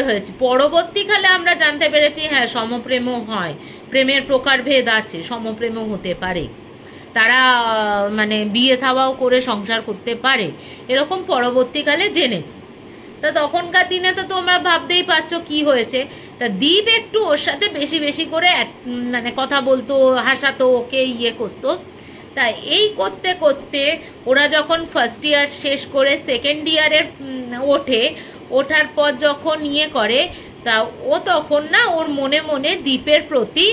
[SPEAKER 1] হয়েছে। পরবর্তীকালে আমরা জানতে পেরেছি হ্যাঁ সমপ্রেমও হয়, প্রেমের প্রকারভেদ আছে, সমপ্রেমও হতে পারে, তারা মানে বিয়ে থাওয়াও করে সংসার করতে পারে, এরকম পরবর্তীকালে জেনেছি। তা তখনকার দিনে তো তোমরা ভাবতেই পারছো কি হয়েছে। তা দীপ একটু ওর সাথে বেশি করে মানে কথা বলতো, হাসাতো, ওকে করতো। তা এই করতে করতে ওরা যখন ফার্স্ট ইয়ার শেষ করে সেকেন্ড ইয়ারে ওঠার পর যখন করে, তা ও তখন না ওর মনে মনে দীপের প্রতি,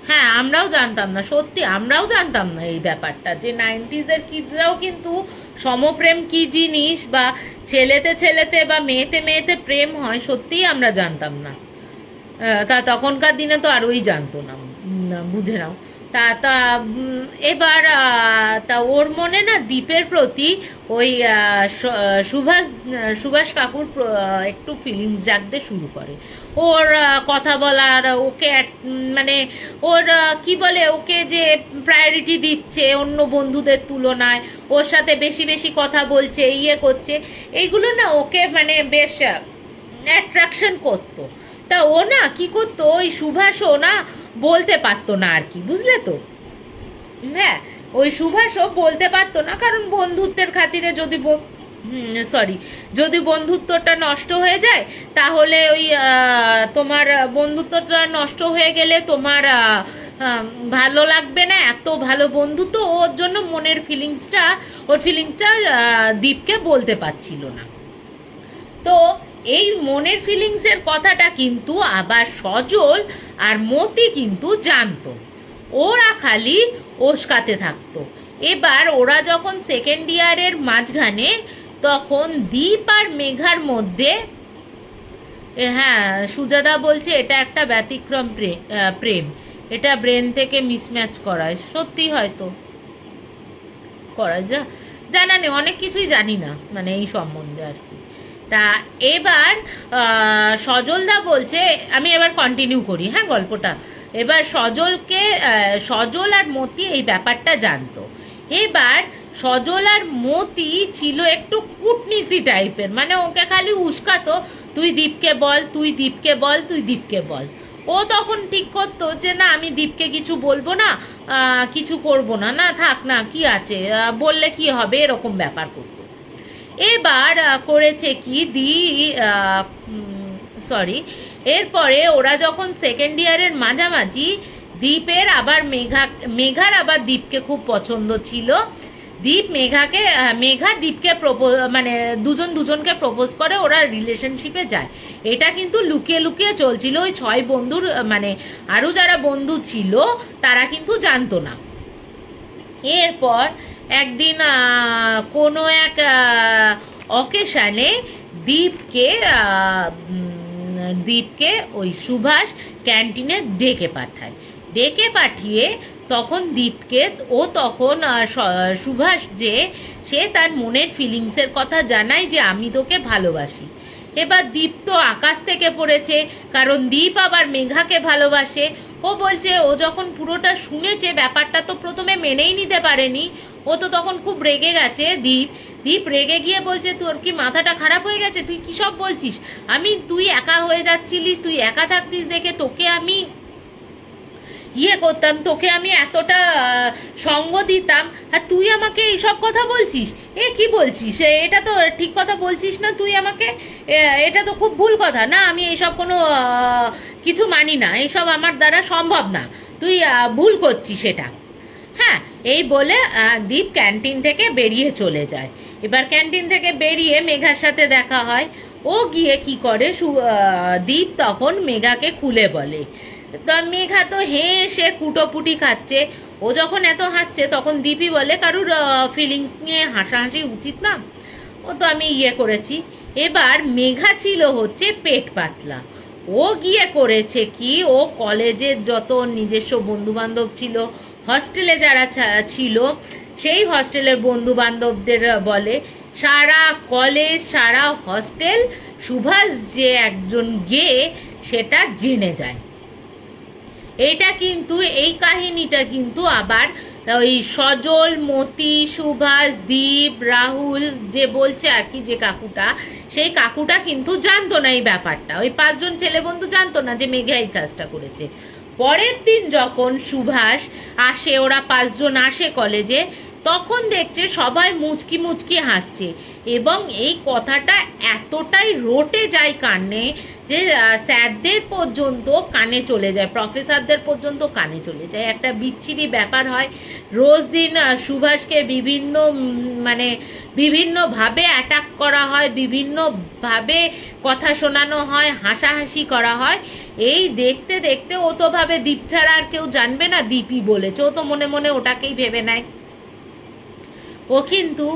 [SPEAKER 1] হ্যাঁ আমরাও জানতাম না, সত্যি আমরাও জানতাম না এই ব্যাপারটা, যে 90s-এর কিডসরাও কিন্তু সমপ্রেম কি জিনিস, বা ছেলেতে বা মেয়েতে প্রেম হয়, সত্যিই আমরা জানতাম না। তা তখনকার দিনে তো আরোই জানতো না, বুঝে নাও। তা এবার তা ওর মনে না দীপের প্রতি ওই সুভাষ কাকুর একটু ফিলিংস জাগতে শুরু করে। ওর কথা বলার, ওকে মানে ওর কি বলে, ওকে যে প্রায়োরিটি দিচ্ছে অন্য বন্ধুদের তুলনায়, ওর সাথে বেশি কথা বলছে, করছে, এইগুলো না ওকে মানে বেশ অ্যাট্রাকশন করতো। তা ও না কি করতো, ওই সুভাষও না বলতে পারতো না আর কি, বুঝলে তো। হ্যাঁ ওই সুভাষও বলতে পারতো না, কারণ বন্ধুত্বের খাতিরে যদি সরি, যদি বন্ধুত্বটা নষ্ট হয়ে যায় তাহলে ওই তোমার বন্ধুত্বটা নষ্ট হয়ে গেলে তোমার ভালো লাগবে না। এত ভালো বন্ধুত্ব, ওর জন্য মনের ওর ফিলিংসটা দীপকে বলতে পারছিল না। তো এই মনের ফিলিংসের কথাটা কিন্তু আবার সজল আর মতি কিন্তু জানতো, ওরা খালি ওস্কাতে থাকতো। এবার ওরা যখন সেকেন্ড ইয়ারের মাঝখানে, তখন দীপ আর মেঘার মধ্যে, হ্যাঁ সুজাদা বলছে এটা একটা ব্যতিক্রম প্রেম, এটা ব্রেন থেকে মিসম্যাচ করায়। সত্যি হয়তো করা জানা নেই, অনেক কিছুই জানি না মানে এই সম্বন্ধে আর কি। তা এবার সজলদা বলছে, আমি এবার কন্টিনিউ করি হ্যাঁ গল্পটা। এবার সজল আর মতি এই ব্যাপারটা জানতো। এবার সজল আর মতি ছিল একটু কূটনীতি টাইপের, মানে ওকে খালি উস্কাতো, তুই দীপকে বল, তুই দীপকে বল, তুই দীপকে বল। ও তখন ঠিক করতো যে না আমি দীপকে কিছু বলবো না, কিছু করব না, না থাক না কি আছে, বললে কি হবে, এরকম ব্যাপার করতো। এবার করেছে কি এরপরে ওরা যখন সেকেন্ড ইয়ারের মাঝামাঝি, দীপের আবার মেঘার আবার দীপকে খুব পছন্দ ছিল। মেঘা দীপকে মানে দুজনকে প্রপোজ করে, ওরা রিলেশনশিপে যায়। এটা কিন্তু লুকিয়ে লুকিয়ে চলছিল, ওই 6 বন্ধুর মানে আরো যারা বন্ধু ছিল তারা কিন্তু জানতো না। এরপর একদিন কোনো এক অকেশনে দীপকে ওই সুভাষ ক্যান্টিনে ডেকে পাঠিয়ে তখন তখন সুভাষ সে তার মনের ফিলিংসের কথা জানায় যে আমি তোকে ভালোবাসি। এবার দীপ তো আকাশ থেকে পড়েছে, কারণ দীপ আবার মেঘাকে ভালোবাসে। ও বলছে, ও যখন পুরোটা শুনেছে ব্যাপারটা তো প্রথমে মেনেই নিতে পারেনি, ও তো তখন খুব রেগে গেছে। দীপ রেগে গিয়ে বলছে, তোর কি মাথাটা খারাপ হয়ে গেছে, তুই কি সব বলছিস, তুই একা হয়ে যাচ্ছিলিস, তুই একা থাকতিস দেখে তোকে আমি করতাম, তোকে আমি এতটা সঙ্গ দিতাম, আর তুই আমাকে এইসব কথা বলছিস, কি বলছিস, এটা তো ঠিক কথা বলছিস না তুই আমাকে, এটা তো খুব ভুল কথা না, আমি এইসব কোনো কিছু মানি না, এইসব আমার দ্বারা সম্ভব না, তুই ভুল করছিস সেটা। হ্যাঁ, এই বলে দীপ ক্যান্টিন থেকে বেরিয়ে চলে যায়। এবার ক্যান্টিন থেকে বেরিয়ে মেঘার সাথে দেখা হয়। ও গিয়ে কি করে, দীপ তখন মেঘাকে খুলে বলে। তো মেঘা তো হেসে কুটোপুটি খাচ্ছে। ও যখন এত হাসছে তখন দীপই বলে, কারুর ফিলিংস নিয়ে হাসাহাসি উচিত না, ও তো আমি করেছি। এবার মেঘা ছিল হচ্ছে পেট পাতলা। ও গিয়ে করেছে কি, ও কলেজের যত নিজস্ব বন্ধু বান্ধব ছিল, হস্টেলে যারা ছিল সেই হস্টেলের বন্ধু বান্ধবদের বলে, সারা কলেজ সারা হস্টেল সুভাষ যে একজন গে সেটা জেনে যায়। এটা কিন্তু এই কাহিনীটা কিন্তু আবার ওই সজল, মতি, সুভাষ, দীপ, রাহুল যে বলছে আর কি, যে কাকুটা, সেই কাকুটা কিন্তু জানতো না এই ব্যাপারটা। ওই 5 জন ছেলে বন্ধু জানতো না যে মেঘা এই কাজটা করেছে। পরের দিন যখন সুভাষ আসে, ওরা 5 জন আসে কলেজে, তখন দেখছে সবাই মুচকি মুচকি হাসছে, এবং এই কথাটা এতটাই রটে যায় কানে যে স্যারদের পর্যন্ত কানে চলে যায়, প্রফেসরদের পর্যন্ত কানে চলে যায়। একটা বিচ্ছিরি ব্যাপার হয়। রোজ দিন সুভাষকে বিভিন্নভাবে অ্যাটাক করা হয়, বিভিন্নভাবে কথা শোনানো হয়, হাসাহাসি করা হয়। এই দেখতে দেখতে ও তো ভাবে দীপ ছাড়া আর কেউ জানবে না, দীপই বলেছে, ও তো মনে মনে ওটাকেই ভেবে নেয়। ও কিন্তু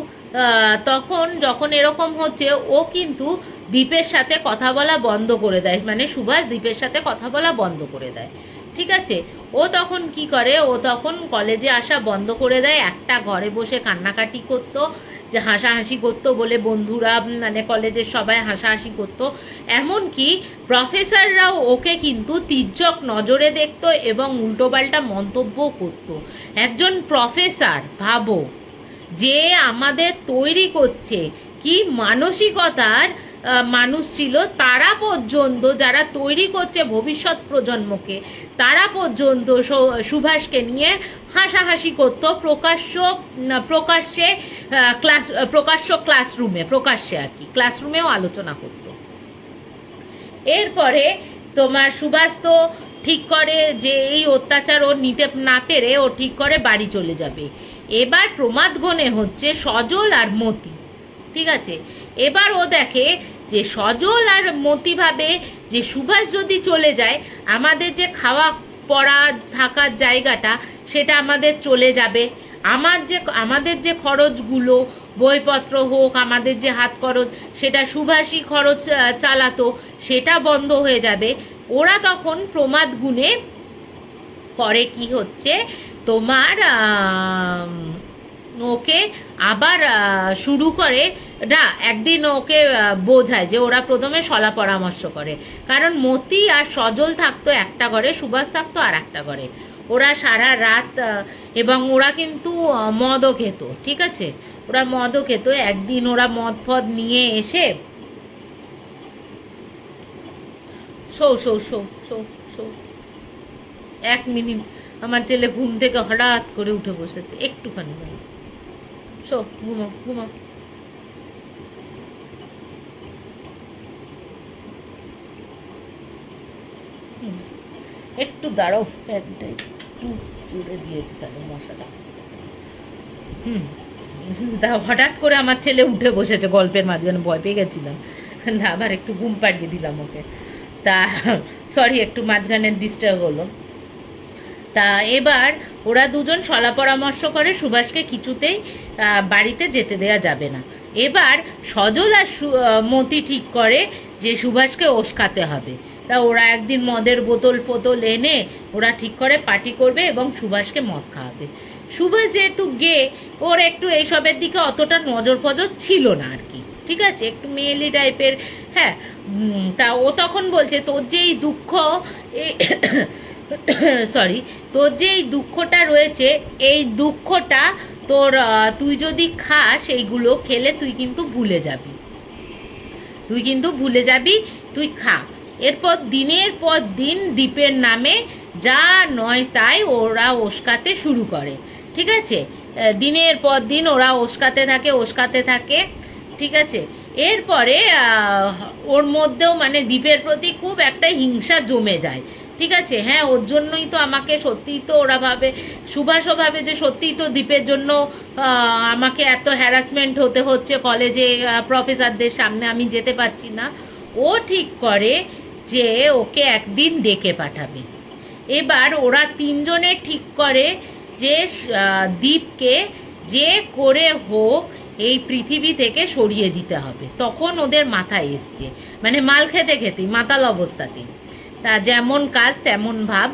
[SPEAKER 1] তখন যখন এরকম হচ্ছে, ও কিন্তু দীপের সাথে কথা বলা বন্ধ করে দেয়, মানে সুভাষ দীপের সাথে কথা বলা বন্ধ করে দেয়। ঠিক আছে, ও তখন কি করে, ও তখন কলেজে আসা বন্ধ করে দেয়, একটা ঘরে বসে কান্নাকাটি করতো, যে হাসাহাসি করতো বলে বন্ধুরা মানে কলেজের সবাই হাসাহাসি করতো। এমনকি প্রফেসররাও ওকে কিন্তু তির্যক নজরে দেখতো এবং উল্টোপাল্টা মন্তব্য করতো। একজন প্রফেসর ভাবো, যে আমাদের তৈরি করছে, কি মানসিকতার মানুষ ছিল, তারা পর্যন্ত, যারা তৈরি করছে ভবিষ্যৎ প্রজন্মকে, তারা পর্যন্ত সুভাষকে নিয়ে হাসাহাসি করতো প্রকাশ্যে ক্লাসরুমে, প্রকাশ্যে আর কি, ক্লাসরুমেও আলোচনা করতো। এরপরে তোমার সুভাষ তো ঠিক করে যে এই অত্যাচার ও নিতে না পেরে ও ঠিক করে বাড়ি চলে যাবে। এবার প্রমাদ গণে হচ্ছে সজল আর মতি, ঠিক আছে। এবার ও দেখে যে সজল আর মতি ভাবে যে সুভাষ যদি চলে যায়, আমাদের যে খাওয়া পড়া থাকার জায়গাটা সেটা আমাদের চলে যাবে, আমাদের যে খরচগুলো, বইপত্র হোক, আমাদের যে হাত খরচ, সেটা সুভাষই খরচ চালাতো, সেটা বন্ধ হয়ে যাবে। ওরা তখন প্রমাদ গুণে করে কি হচ্ছে তোমার ওকে আবার শুরু করে না, একদিন ওকে বোঝায় যে ওরা প্রথমে সলা পরামর্শ করে, কারণ মতি আর সজল থাকতো একটা ঘরে, সুভাষ থাকতো আর একটা ঘরে। ওরা সারা রাত, এবং ওরা কিন্তু মদও খেত, ঠিক আছে, ওরা মদও খেত। একদিন ওরা মদ ফদ নিয়ে এসে এক মিনিট, আমার ছেলে ঘুম থেকে হঠাৎ করে উঠে বসেছে, একটুখানি ঘুমাও ঘুমাও। একটু দাঁড়াও, একটু জুড়ে দিয়েছি তাহলে মশাটা। হঠাৎ করে আমার ছেলে উঠে বসেছে গল্পের মাঝখানে, ভয় পেয়ে গেছিলাম, আবার একটু ঘুম পাড়িয়ে দিলাম ওকে। তা সরি, একটু মাঝখানে ডিস্টার্ব হলো। তা এবার ওরা দুজন সলা পরামর্শ করে সুভাষকে কিছুতেই বাড়িতে যেতে দেয়া যাবে না। এবার সজল আর মতি ঠিক করে যে সুভাষকে ওস্কাতে হবে। তা ওরা একদিন মদের বোতল ফোতল এনে ওরা ঠিক করে পার্টি করবে এবং সুভাষকে মদ খাওয়াবে। সুভাষ যেহেতু গে, ওর একটু এইসবের দিকে অতটা নজর ফজর ছিল না আর কি, ঠিক আছে, একটু মেয়েলি টাইপের। হ্যাঁ, তা ও তখন বলছে তোর যে এই দুঃখ, সরি, তোর যে এই দুঃখটা রয়েছে, এই দুঃখটা তোর তুই যদি খাস, এইগুলো খেলে তুই কিন্তু ভুলে যাবি, তুই খা। এরপর দিনের পর দিন দীপের নামে যা নয় তাই ওরা ওস্কাতে শুরু করে, ঠিক আছে, দিনের পর দিন ওরা ওস্কাতে থাকে, ঠিক আছে। এরপরে ওর মধ্যেও মানে দীপের প্রতি খুব একটা হিংসা জমে যায়, ঠিক আছে। হ্যাঁ, ওর জন্যই তো আমাকে সত্যিই তো ওরা ভাবে, সুভাষও ভাবে যে সত্যিই তো দীপের জন্য আমাকে এত হ্যারাসমেন্ট হতে হচ্ছে কলেজে, প্রফেসরদের সামনে আমি যেতে পারছি না। ও ঠিক করে যে ওকে একদিন ডেকে পাঠাবে। এবার ওরা তিনজনে ঠিক করে যে দীপকে যে করে হোক এই পৃথিবী থেকে সরিয়ে দিতে হবে। তখন ওদের মাথায় এসছে, মানে মাল খেতে খেতেই, মাতাল অবস্থাতেই। তা যেমন কাজ তেমন ভাব।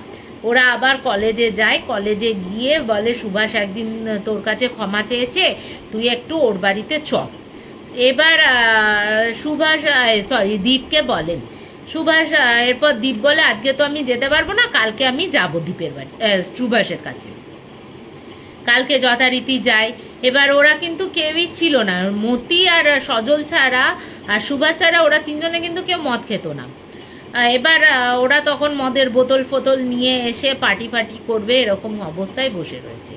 [SPEAKER 1] ওরা আবার কলেজে যায়, কলেজে গিয়ে বলে সুভাষ একদিন তোর কাছে ক্ষমা চেয়েছে, তুই একটু ওর বাড়িতে চ। এবার দীপকে বলেন সুভাষ, এরপর দীপ বলে আজকে তো আমি যেতে পারবো না, কালকে আমি যাবো দীপের বাড়ি, সুভাষের কাছে। কালকে যথারীতি যায়। এবার ওরা কিন্তু কেউই ছিল না, মতি আর সজল ছাড়া আর সুভাষ ছাড়া ওরা তিনজনে কিন্তু কেউ মদ খেত না। এবার ওরা তখন মদের বোতল ফোতল নিয়ে এসে পার্টি ফাটি করবে, এরকম অবস্থায় বসে রয়েছে।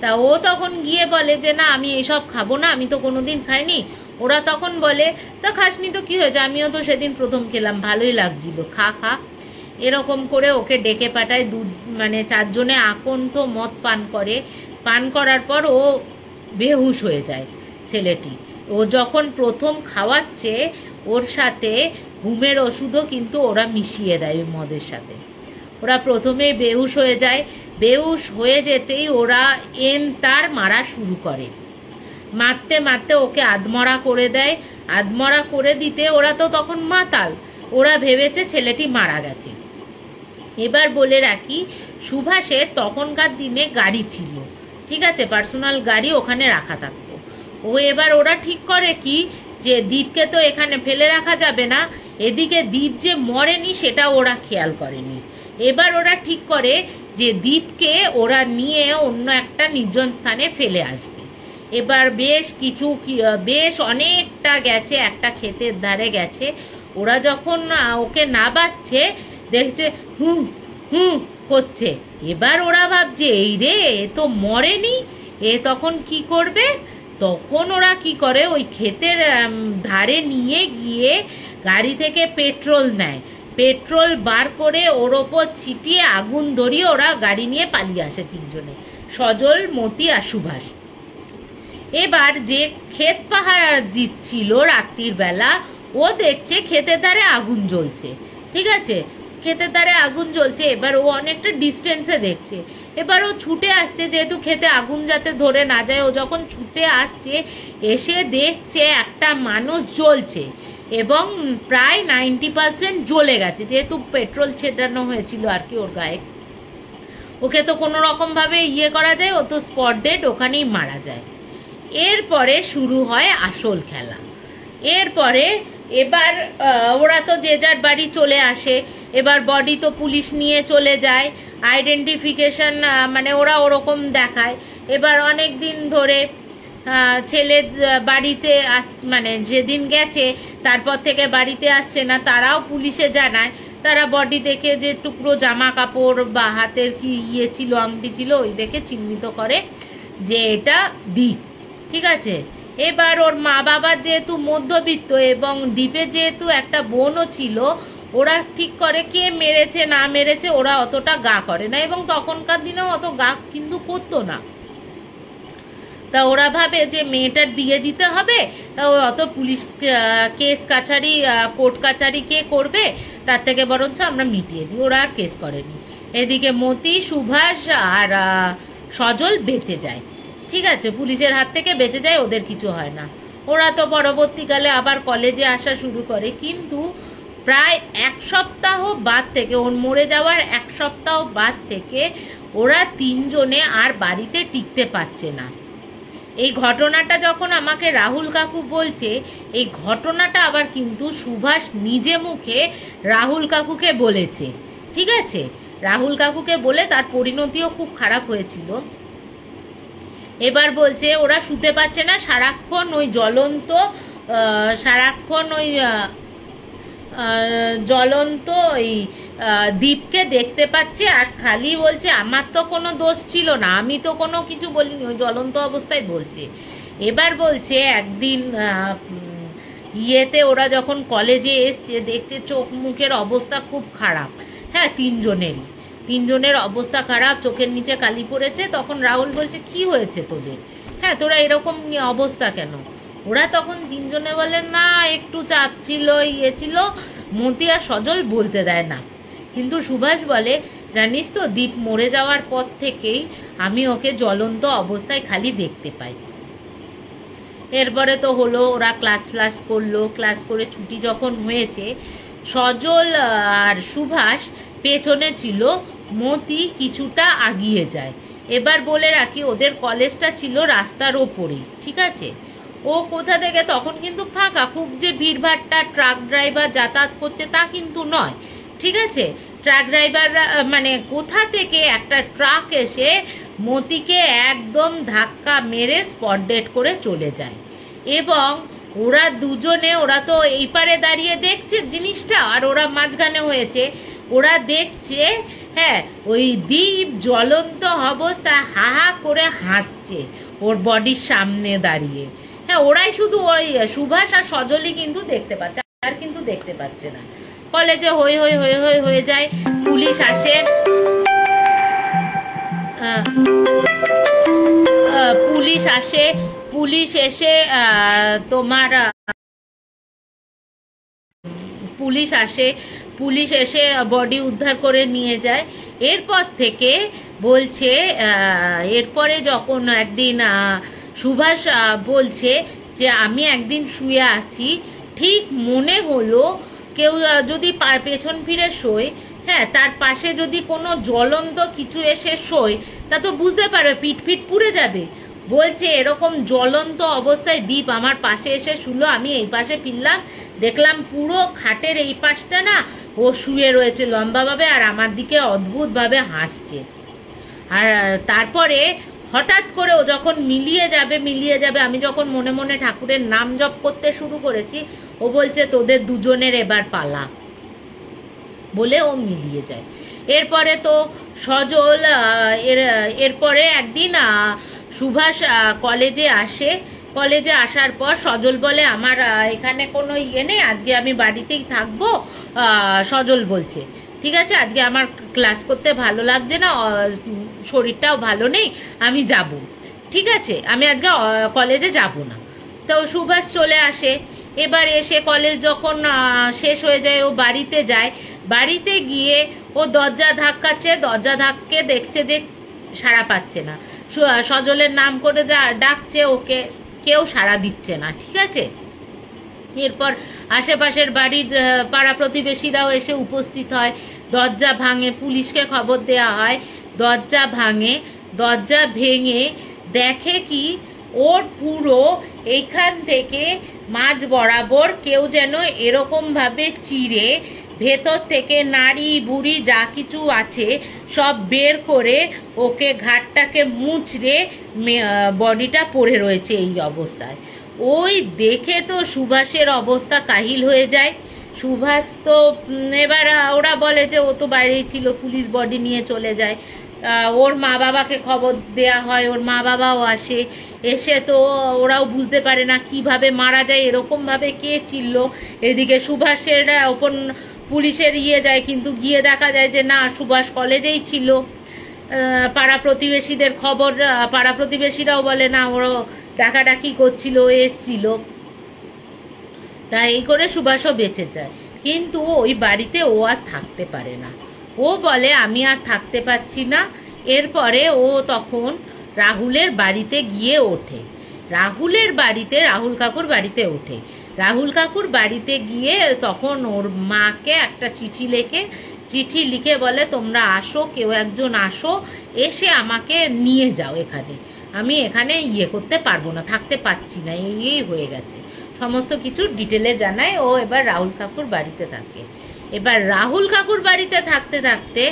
[SPEAKER 1] তা ও তখন গিয়ে বলে যে না, আমি এসব খাবো না, আমি তো কোনোদিন খাইনি। ওরা তখন বলে তা খাসনি তো কি হয়েছে, আমিও তো সেদিন প্রথম খেলাম, ভালোই লাগছিল, খা খা। এরকম করে ওকে ডেকে পাঠায়। মানে চারজনে আকণ্ঠ মদ পান করার পর ও বেহুশ হয়ে যায় ছেলেটি। ও যখন প্রথম খাওয়াচ্ছে ওর সাথে ঘুমের ওষুধও কিন্তু ওরা মিশিয়ে দেয় ওই মদের সাথে। ওরা প্রথমে বেহুশ হয়ে যায়, বেহুশ হয়ে যেতেই ওরা তার মারা শুরু করে। মারতে মারতে ওকে আধমরা করে দেয়। আধমরা করে দিতে ওরা তো তখন মাতাল, ওরা ভেবেছে ছেলেটি মারা গেছে। এবার বলে রাখি, সুভাষের তখনকার দিনে গাড়ি ছিল, ঠিক আছে, পার্সোনাল গাড়ি ওখানে রাখা থাকতো। এবার ওরা ঠিক করে কি যে দীপকে তো এখানে ফেলে রাখা যাবে না, এদিকে দীপ যে মরেনি সেটা ওরা খেয়াল করেনি। এবার ওরা ঠিক করে যে দীপকে ওরা নিয়ে অন্য একটা নির্জন স্থানে ফেলে আসবে। এবার বেশ অনেকটা গেছে, একটা ক্ষেতের ধারে গেছে। ওরা যখন ওকে নাবাচ্ছে দেখছে হুম হুম করছে। এবার ওরা ভাবছে এই রে, এ তো মরেনি, এ তখন কি করবে? তখন ওরা কি করে, ওই ক্ষেতের ধারে নিয়ে গিয়ে গাড়ি থেকে পেট্রোল নেয়, পেট্রোল বার করে ওর ওপর ছিটিয়ে আগুন ধরিয়ে ওরা গাড়ি নিয়ে পালিয়ে আসে তিনজনে, সজল, মতি আর সুভাষ। এবার যে ক্ষেত পাহারা দিচ্ছিল রাত্রির বেলা, ও দেখছে ক্ষেতের ধারে আগুন জ্বলছে, ঠিক আছে, ক্ষেতের ধারে আগুন জ্বলছে। এবার ও অনেকটা ডিস্টেন্সে দেখছে। এবার ও ছুটে আসছে, যেহেতু খেতে আগুন যাতে ধরে না যায়, ও যখন ছুটে আসছে এসে দেখছে একটা মানুষ জ্বলছে এবং প্রায় 90% জ্বলে গেছে, যেহেতু পেট্রোল ছেটানো হয়েছিল আর কি ওর গায়ে। ওকে তো কোনো রকম ভাবে করা যায়, ও তো স্পট ডেড, ওখানেই মারা যায়। এরপরে শুরু হয় আসল খেলা। এরপরে এবার ওরা তো যে যার বাড়ি চলে আসে। এবার বডি তো পুলিশ নিয়ে চলে যায়, আইডেন্টিফিকেশন মানে ওরা ওরকম দেখায়। এবার অনেক দিন ধরে ছেলে বাড়িতে মানে যেদিন গেছে তারপর থেকে বাড়িতে আসছে না, তারাও পুলিশে জানায়। তারা বডি দেখে যে টুকরো জামা কাপড় বা হাতের কি ছিল, আংটি ছিল, ওই দেখে চিহ্নিত করে যে এটা দীপ, ঠিক আছে। এবার ওর মা বাবা যেহেতু মধ্যবিত্ত এবং দীপের যেহেতু একটা বোনও ছিল, ওরা ঠিক করে কে মেরেছে না মেরেছে ওরা অতটা গা করে না, এবং তখনকার দিনেও অত গা কিন্তু করতো না। তা ওরা ভাবে যে মেয়েটার বিয়ে দিতে হবে, তা অত পুলিশ কেস কাছারি কোর্ট কাছারি কে করবে, তার থেকে বরঞ্চ আমরা মিটিয়ে দিই। ওরা আর কেস করেনি। এদিকে মতি, সুভাষ আর সজল বেঁচে যায়, ঠিক আছে, পুলিশের হাত থেকে বেঁচে যায়, ওদের কিছু হয় না। ওরা তো পরবর্তীকালে আবার কলেজে আসা শুরু করে, কিন্তু প্রায় 1 সপ্তাহ বাদ থেকে, ওর মরে যাওয়ার 1 সপ্তাহ বাদ থেকে ওরা তিনজনে আর বাড়িতে টিকতে পারছে না। এই ঘটনাটা যখন আমাকে রাহুল কাকু বলছে, এই ঘটনাটা আবার কিন্তু সুভাষ নিজে মুখে রাহুল কাকুকে বলেছে, ঠিক আছে, রাহুল কাকুকে বলে তার পরিণতিও খুব খারাপ হয়েছিল। এবার বলছে ওরা শুতে পারছে না, সারাক্ষণ ওই জ্বলন্ত ওই দীপকে দেখতে পাচ্ছে, আর খালি বলছে আমার তো কোনো দোষ ছিল না, আমি তো কোনো কিছু বলিনি, ওই জ্বলন্ত অবস্থায় বলছে। এবার বলছে একদিন ওরা যখন কলেজে এসছে দেখছে চোখ মুখের অবস্থা খুব খারাপ, হ্যাঁ, তিনজনের অবস্থা খারাপ, চোখের নিচে কালি পড়েছে। তখন রাহুল বলছে কি হয়েছে তোদের, হ্যাঁ তোরা এরকম অবস্থা কেন? ওরা তখন তিনজনে বলে না একটু চাপ ছিল, ছিল, মতি আর সজল বলতে দেয় না। কিন্তু সুভাষ বলে জানিস তো দীপ মরে যাওয়ার পর থেকেই আমি ওকে জ্বলন্ত অবস্থায় খালি দেখতে পাই। এরপরে তো হলো, ওরা ক্লাস করলো, ক্লাস করে ছুটি যখন হয়েছে, সজল আর সুভাষ পেছনে ছিল, মতি কিছুটা আগিয়ে যায়। এবার বলে রাখি ওদের কলেজটা ছিল রাস্তার ওপরেই, ঠিক আছে। ও কোথা থেকে, তখন কিন্তু ফাঁকা, খুব যে ভিড়ভাট্টা ট্রাক ড্রাইভার যাতায়াত করছে তা কিন্তু নয়, ঠিক আছে। ট্রাক ড্রাইভাররা মানে কোথা থেকে একটা ট্রাক এসে মতিকে একদম ধাক্কা মেরে স্পট ডেড করে চলে যায়। এবং ওরা দুজনে, ওরা তো এই পারে দাঁড়িয়ে দেখছে জিনিসটা, আর ওরা মাঝখানে হয়েছে, ওরা দেখছে, হ্যাঁ, ওই দীপ জ্বলন্ত অবস্থা হা হা করে হাসছে ওর বডির সামনে দাঁড়িয়ে। হ্যাঁ, ওরাই শুধু ওই সুভাষ আর সজলই কিন্তু দেখতে পাচ্ছে, আর কিন্তু দেখতে পাচ্ছে না। কলেজে হয়ে যায়, পুলিশ আসে, পুলিশ এসে তোমার পুলিশ এসে বডি উদ্ধার করে নিয়ে যায়। এরপর থেকে বলছে, এরপরে যখন একদিন সুভাষ বলছে যে আমি একদিন শুয়ে আছি, ঠিক মনে হলো কেউ যদি পেছন ফিরে শোয়, হ্যাঁ, তার পাশে যদি কোনো জ্বলন্ত কিছু এসে শোয়, তা তো বুঝতে পারবে পিঠ পুড়ে যাবে। বলছে এরকম জ্বলন্ত অবস্থায় দীপ আমার পাশে এসে শুলো, আমি এই পাশে ফিরলাম, দেখলাম পুরো খাটের এই পাশটা না ও শুয়ে রয়েছে লম্বাভাবে, আর আমার দিকে অদ্ভুতভাবে হাসছে। আর তারপরে হঠাৎ করে ও যখন মিলিয়ে যাবে, আমি যখন মনে মনে ঠাকুরের নাম জপ করতে শুরু করেছি, ও বলছে তোদের দুজনের এবার পালা, বলে ও মিলিয়ে যায়। এরপরে তো সজল এরপরে একদিন সুভাষ কলেজে আসে। কলেজে আসার পর সজল বলে আমার এখানে কোনো ইয়ে নেই, আজকে আমি বাড়িতেই থাকবো। সজল বলছে ঠিক আছে, আজকে আমার ক্লাস করতে ভালো লাগছে না, শরীরটাও ভালো নেই, আমি যাব, ঠিক আছে, আমি আজকে কলেজে যাব না। তো সুভাষ চলে আসে। এবার এসে কলেজ যখন শেষ হয়ে যায়, ও বাড়িতে যায়। বাড়িতে গিয়ে ও দরজা ধাক্কাচ্ছে, দরজা ধাক্কে দেখছে যে সাড়া পাচ্ছে না। সজলের নাম করে ডাকছে, ওকে কেউ সাড়া দিচ্ছে না, ঠিক আছে। এরপর আশেপাশের বাড়ির পাড়া প্রতিবেশীরাও এসে উপস্থিত হয়। দরজা ভাঙে, পুলিশকে খবর দেওয়া হয়। দরজা ভাঙে, দরজা ভেঙে দেখে কি ওর পুরো এইখান থেকে মাঝ বরাবর কেউ যেন এরকম ভাবে চিরে ভেতর থেকে নাড়ি বুড়ি যা কিছু আছে সব বের করে ওকে ঘাটটাকে মুচড়ে বডিটা পড়ে রয়েছে এই অবস্থায়। ওই দেখে তো সুভাষের অবস্থা কাহিল হয়ে যায়। সুভাষ তো এবার ওরা বলে যে ও তো বাইরেই ছিল, পুলিশ বডি নিয়ে চলে যায়। ওর মা বাবাকে খবর দেয়া হয়, ওর মা বাবাও আসে। এসে তো ওরাও বুঝতে পারে না কিভাবে মারা যায়, এরকমভাবে কে ছিল। এদিকে সুভাষের ওপর পুলিশের যায়, কিন্তু গিয়ে দেখা যায় যে না, সুভাষ কলেজেই ছিল। পাড়া প্রতিবেশীদের খবর, পাড়া প্রতিবেশীরাও বলে না, ওরা ডাকাডাকি করছিল, এসছিল। তাই এই করে সুভাষও বেঁচে যায়। কিন্তু ওই বাড়িতে ও আর থাকতে পারে না। ও বলে আমি আর থাকতে পারছি না। এরপরে ও তখন রাহুলের বাড়িতে গিয়ে ওঠে। রাহুলের বাড়িতে, রাহুল কাকুর বাড়িতে ওঠে। রাহুল কাকুর বাড়িতে গিয়ে তখন ওর মাকে একটা চিঠি লিখে বলে তোমরা আসো, কেউ একজন আসো, এসে আমাকে নিয়ে যাও এখানে, আমি এখানে করতে পারবো না, থাকতে পারছি না, এই হয়ে গেছে। সমস্ত কিছু ডিটেলে জানায়। ও এবার রাহুল কাকুর বাড়িতে থাকে। এবার রাহুল কাকুর বাড়িতে থাকতে থাকতে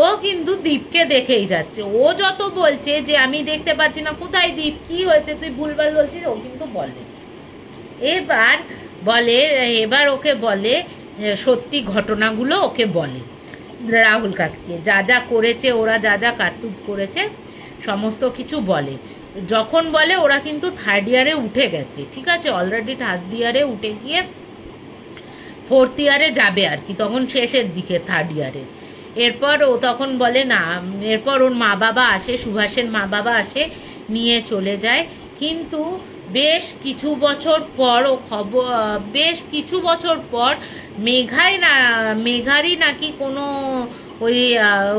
[SPEAKER 1] ও কিন্তু দীপকে দেখেই যাচ্ছে। ও যত বলছে যে আমি দেখতে পাচ্ছি না, কোথায় দীপ, কি হয়েছে, তুই ভুলভাল বলছিস, ও কিন্তু বলে। এবার ওকে বলে সত্যি ঘটনাগুলো ওকে বলে, রাহুল কাকুকে যা যা করেছে, ওরা যা যা কাটুক করেছে সমস্ত কিছু বলে। যখন বলে ওরা কিন্তু 3rd ইয়ারে উঠে গেছে, ঠিক আছে, অলরেডি 3rd ইয়ারে উঠে গিয়ে 4th ইয়ারে যাবে আর কি, তখন শেষের দিকে 3rd ইয়ারে। এরপর ও তখন বলে না, এরপর ওর মা বাবা আসে, সুভাষের মা বাবা আসে, নিয়ে চলে যায়। কিন্তু বেশ কিছু বছর পর মেঘারই নাকি কোনো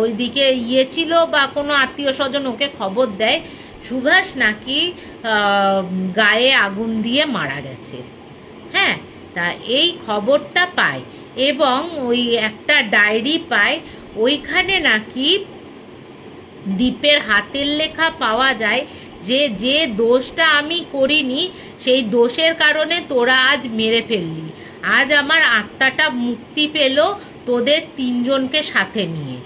[SPEAKER 1] ওইদিকে ছিল বা কোনো আত্মীয় স্বজন ওকে খবর দেয় সুভাষ নাকি গায়ে আগুন দিয়ে মারা গেছে। হ্যাঁ, তা এই খবরটা পায় এবং ওই একটা ডায়েরি পায়, ওইখানে নাকি দীপের হাতের লেখা পাওয়া যায় যে দোষটা আমি করিনি সেই দোষের কারণে তোরা আজ মেরে ফেললি, আজ আমার আত্মাটা মুক্তি পেল তোদের 3 জনকে সাথে নিয়ে।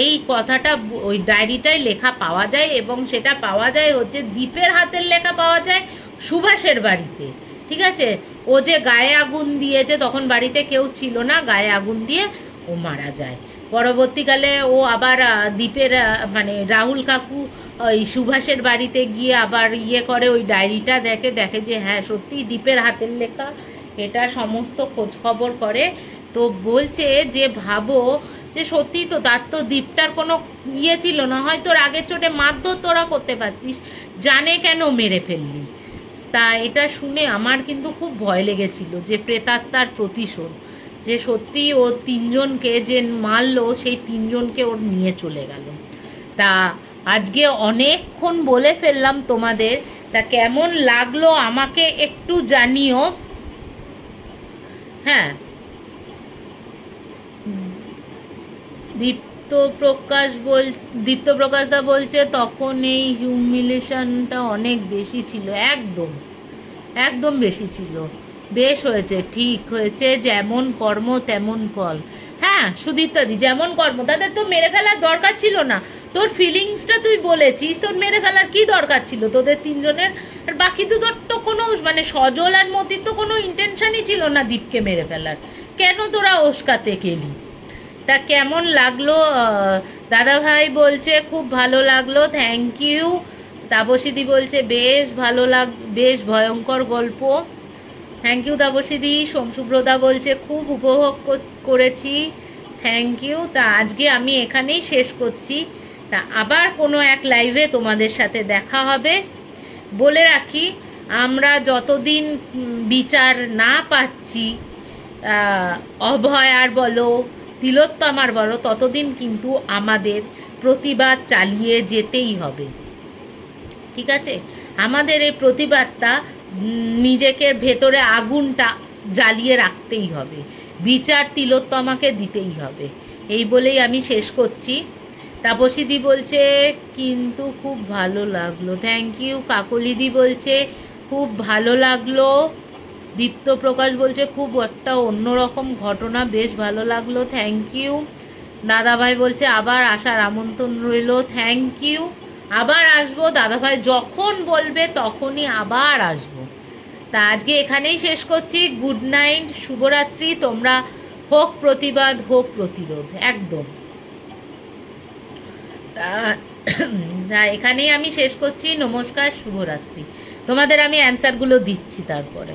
[SPEAKER 1] এই কথাটা ওই ডায়েরিটায় লেখা পাওয়া যায় এবং সেটা পাওয়া যায় হচ্ছে দীপের হাতের লেখা পাওয়া যায় সুভাষের বাড়িতে, ঠিক আছে। ও যে গায়ে আগুন দিয়েছে, তখন বাড়িতে কেউ ছিল না, গায়ে আগুন দিয়ে ও মারা যায়। পরবর্তীকালে ও আবার দীপের মানে রাহুল কাকু ওই সুভাষের বাড়িতে গিয়ে আবার করে, ওই ডায়েরিটা দেখে যে হ্যাঁ সত্যি দীপের হাতের লেখা, এটা সমস্ত খোঁজ খবর করে। তো বলছে যে ভাবো যে সত্যি তো, তার তো দীপটার কোনো ছিল না, হয়তো রাগের চোটে মারধর তোরা করতে পারতিস, জানে কেন মেরে ফেললি। তা এটা শুনে আমার কিন্তু খুব ভয় লেগেছিল যে প্রেতাত্মার প্রতিশোধ, যে সত্যি ওর 3 জনকে যে মারলো সেই 3 জনকে ওর নিয়ে চলে গেল। তা আজকে অনেকক্ষণ বলে ফেললাম তোমাদের, তা কেমন লাগলো আমাকে একটু জানিও। হ্যাঁ, দীপ্ত প্রকাশ দা বলছে তখন এই হিউমিলেশনটা অনেক বেশি ছিল, একদম বেশি ছিল। বেশ হয়েছে, ঠিক হয়েছে, যেমন কর্ম তেমন ফল। হ্যাঁ সুদীপ্তাদি যেমন কর্ম, তাদের তো মেরে ফেলার দরকার ছিল না। তোর ফিলিংসটা তুই বলেছিস, তোর মেরে ফেলার কি দরকার ছিল তোদের তিনজনের? আর বাকি তো তোর তো কোনো মানে সজল আর মতির তো কোনো ইন্টেনশনই ছিল না দীপকে মেরে ফেলার, কেন তোরা ওস্কাতে গেলি? তা কেমন লাগলো? দাদা ভাই বলছে খুব ভালো লাগলো, থ্যাংক ইউ। তাপসীদি বলছে বেশ ভালো বেশ ভয়ঙ্কর গল্প, থ্যাংক ইউ তাপসীদি। সোমশুভ্রদা বলছে খুব উপভোগ করেছি, থ্যাংক ইউ। তা আজকে আমি এখানেই শেষ করছি, তা আবার কোনো এক লাইভে তোমাদের সাথে দেখা হবে। বলে রাখি, আমরা যতদিন বিচার না পাচ্ছি অভয়ার বলো তিলোত্তমার বলো, ততদিন কিন্তু আমাদের প্রতিবাদ চালিয়ে যেতেই হবে, ঠিক আছে? আমাদের এই প্রতিবাদটা নিজেকে ভেতরে আগুনটা জ্বালিয়ে রাখতেই হবে, বিচার তিলোত্তমাকে দিতেই হবে। এই বলেই আমি শেষ করছি। তাপসীদি বলছে কিন্তু খুব ভালো লাগলো, থ্যাংক ইউ। কাকলিদি বলছে খুব ভালো লাগলো। দীপ্ত প্রকাশ বলছে খুব একটা অন্যরকম ঘটনা, বেশ ভালো লাগলো, থ্যাংক ইউ। দাদাভাই বলছে আবার আসার আমন্ত্রণ রইল, থ্যাংক ইউ। আবার আসবো দাদাভাই, যখন বলবে তখনই আবার আসবো। তা আজকে এখানেই শেষ করছি। গুড নাইট, শুভরাত্রি। তোমরা হোক প্রতিবাদ, হোক প্রতিরোধ, একদম। এখানেই আমি শেষ করছি। নমস্কার, শুভরাত্রি। তোমাদের আমি অ্যান্সারগুলো দিচ্ছি তারপরে।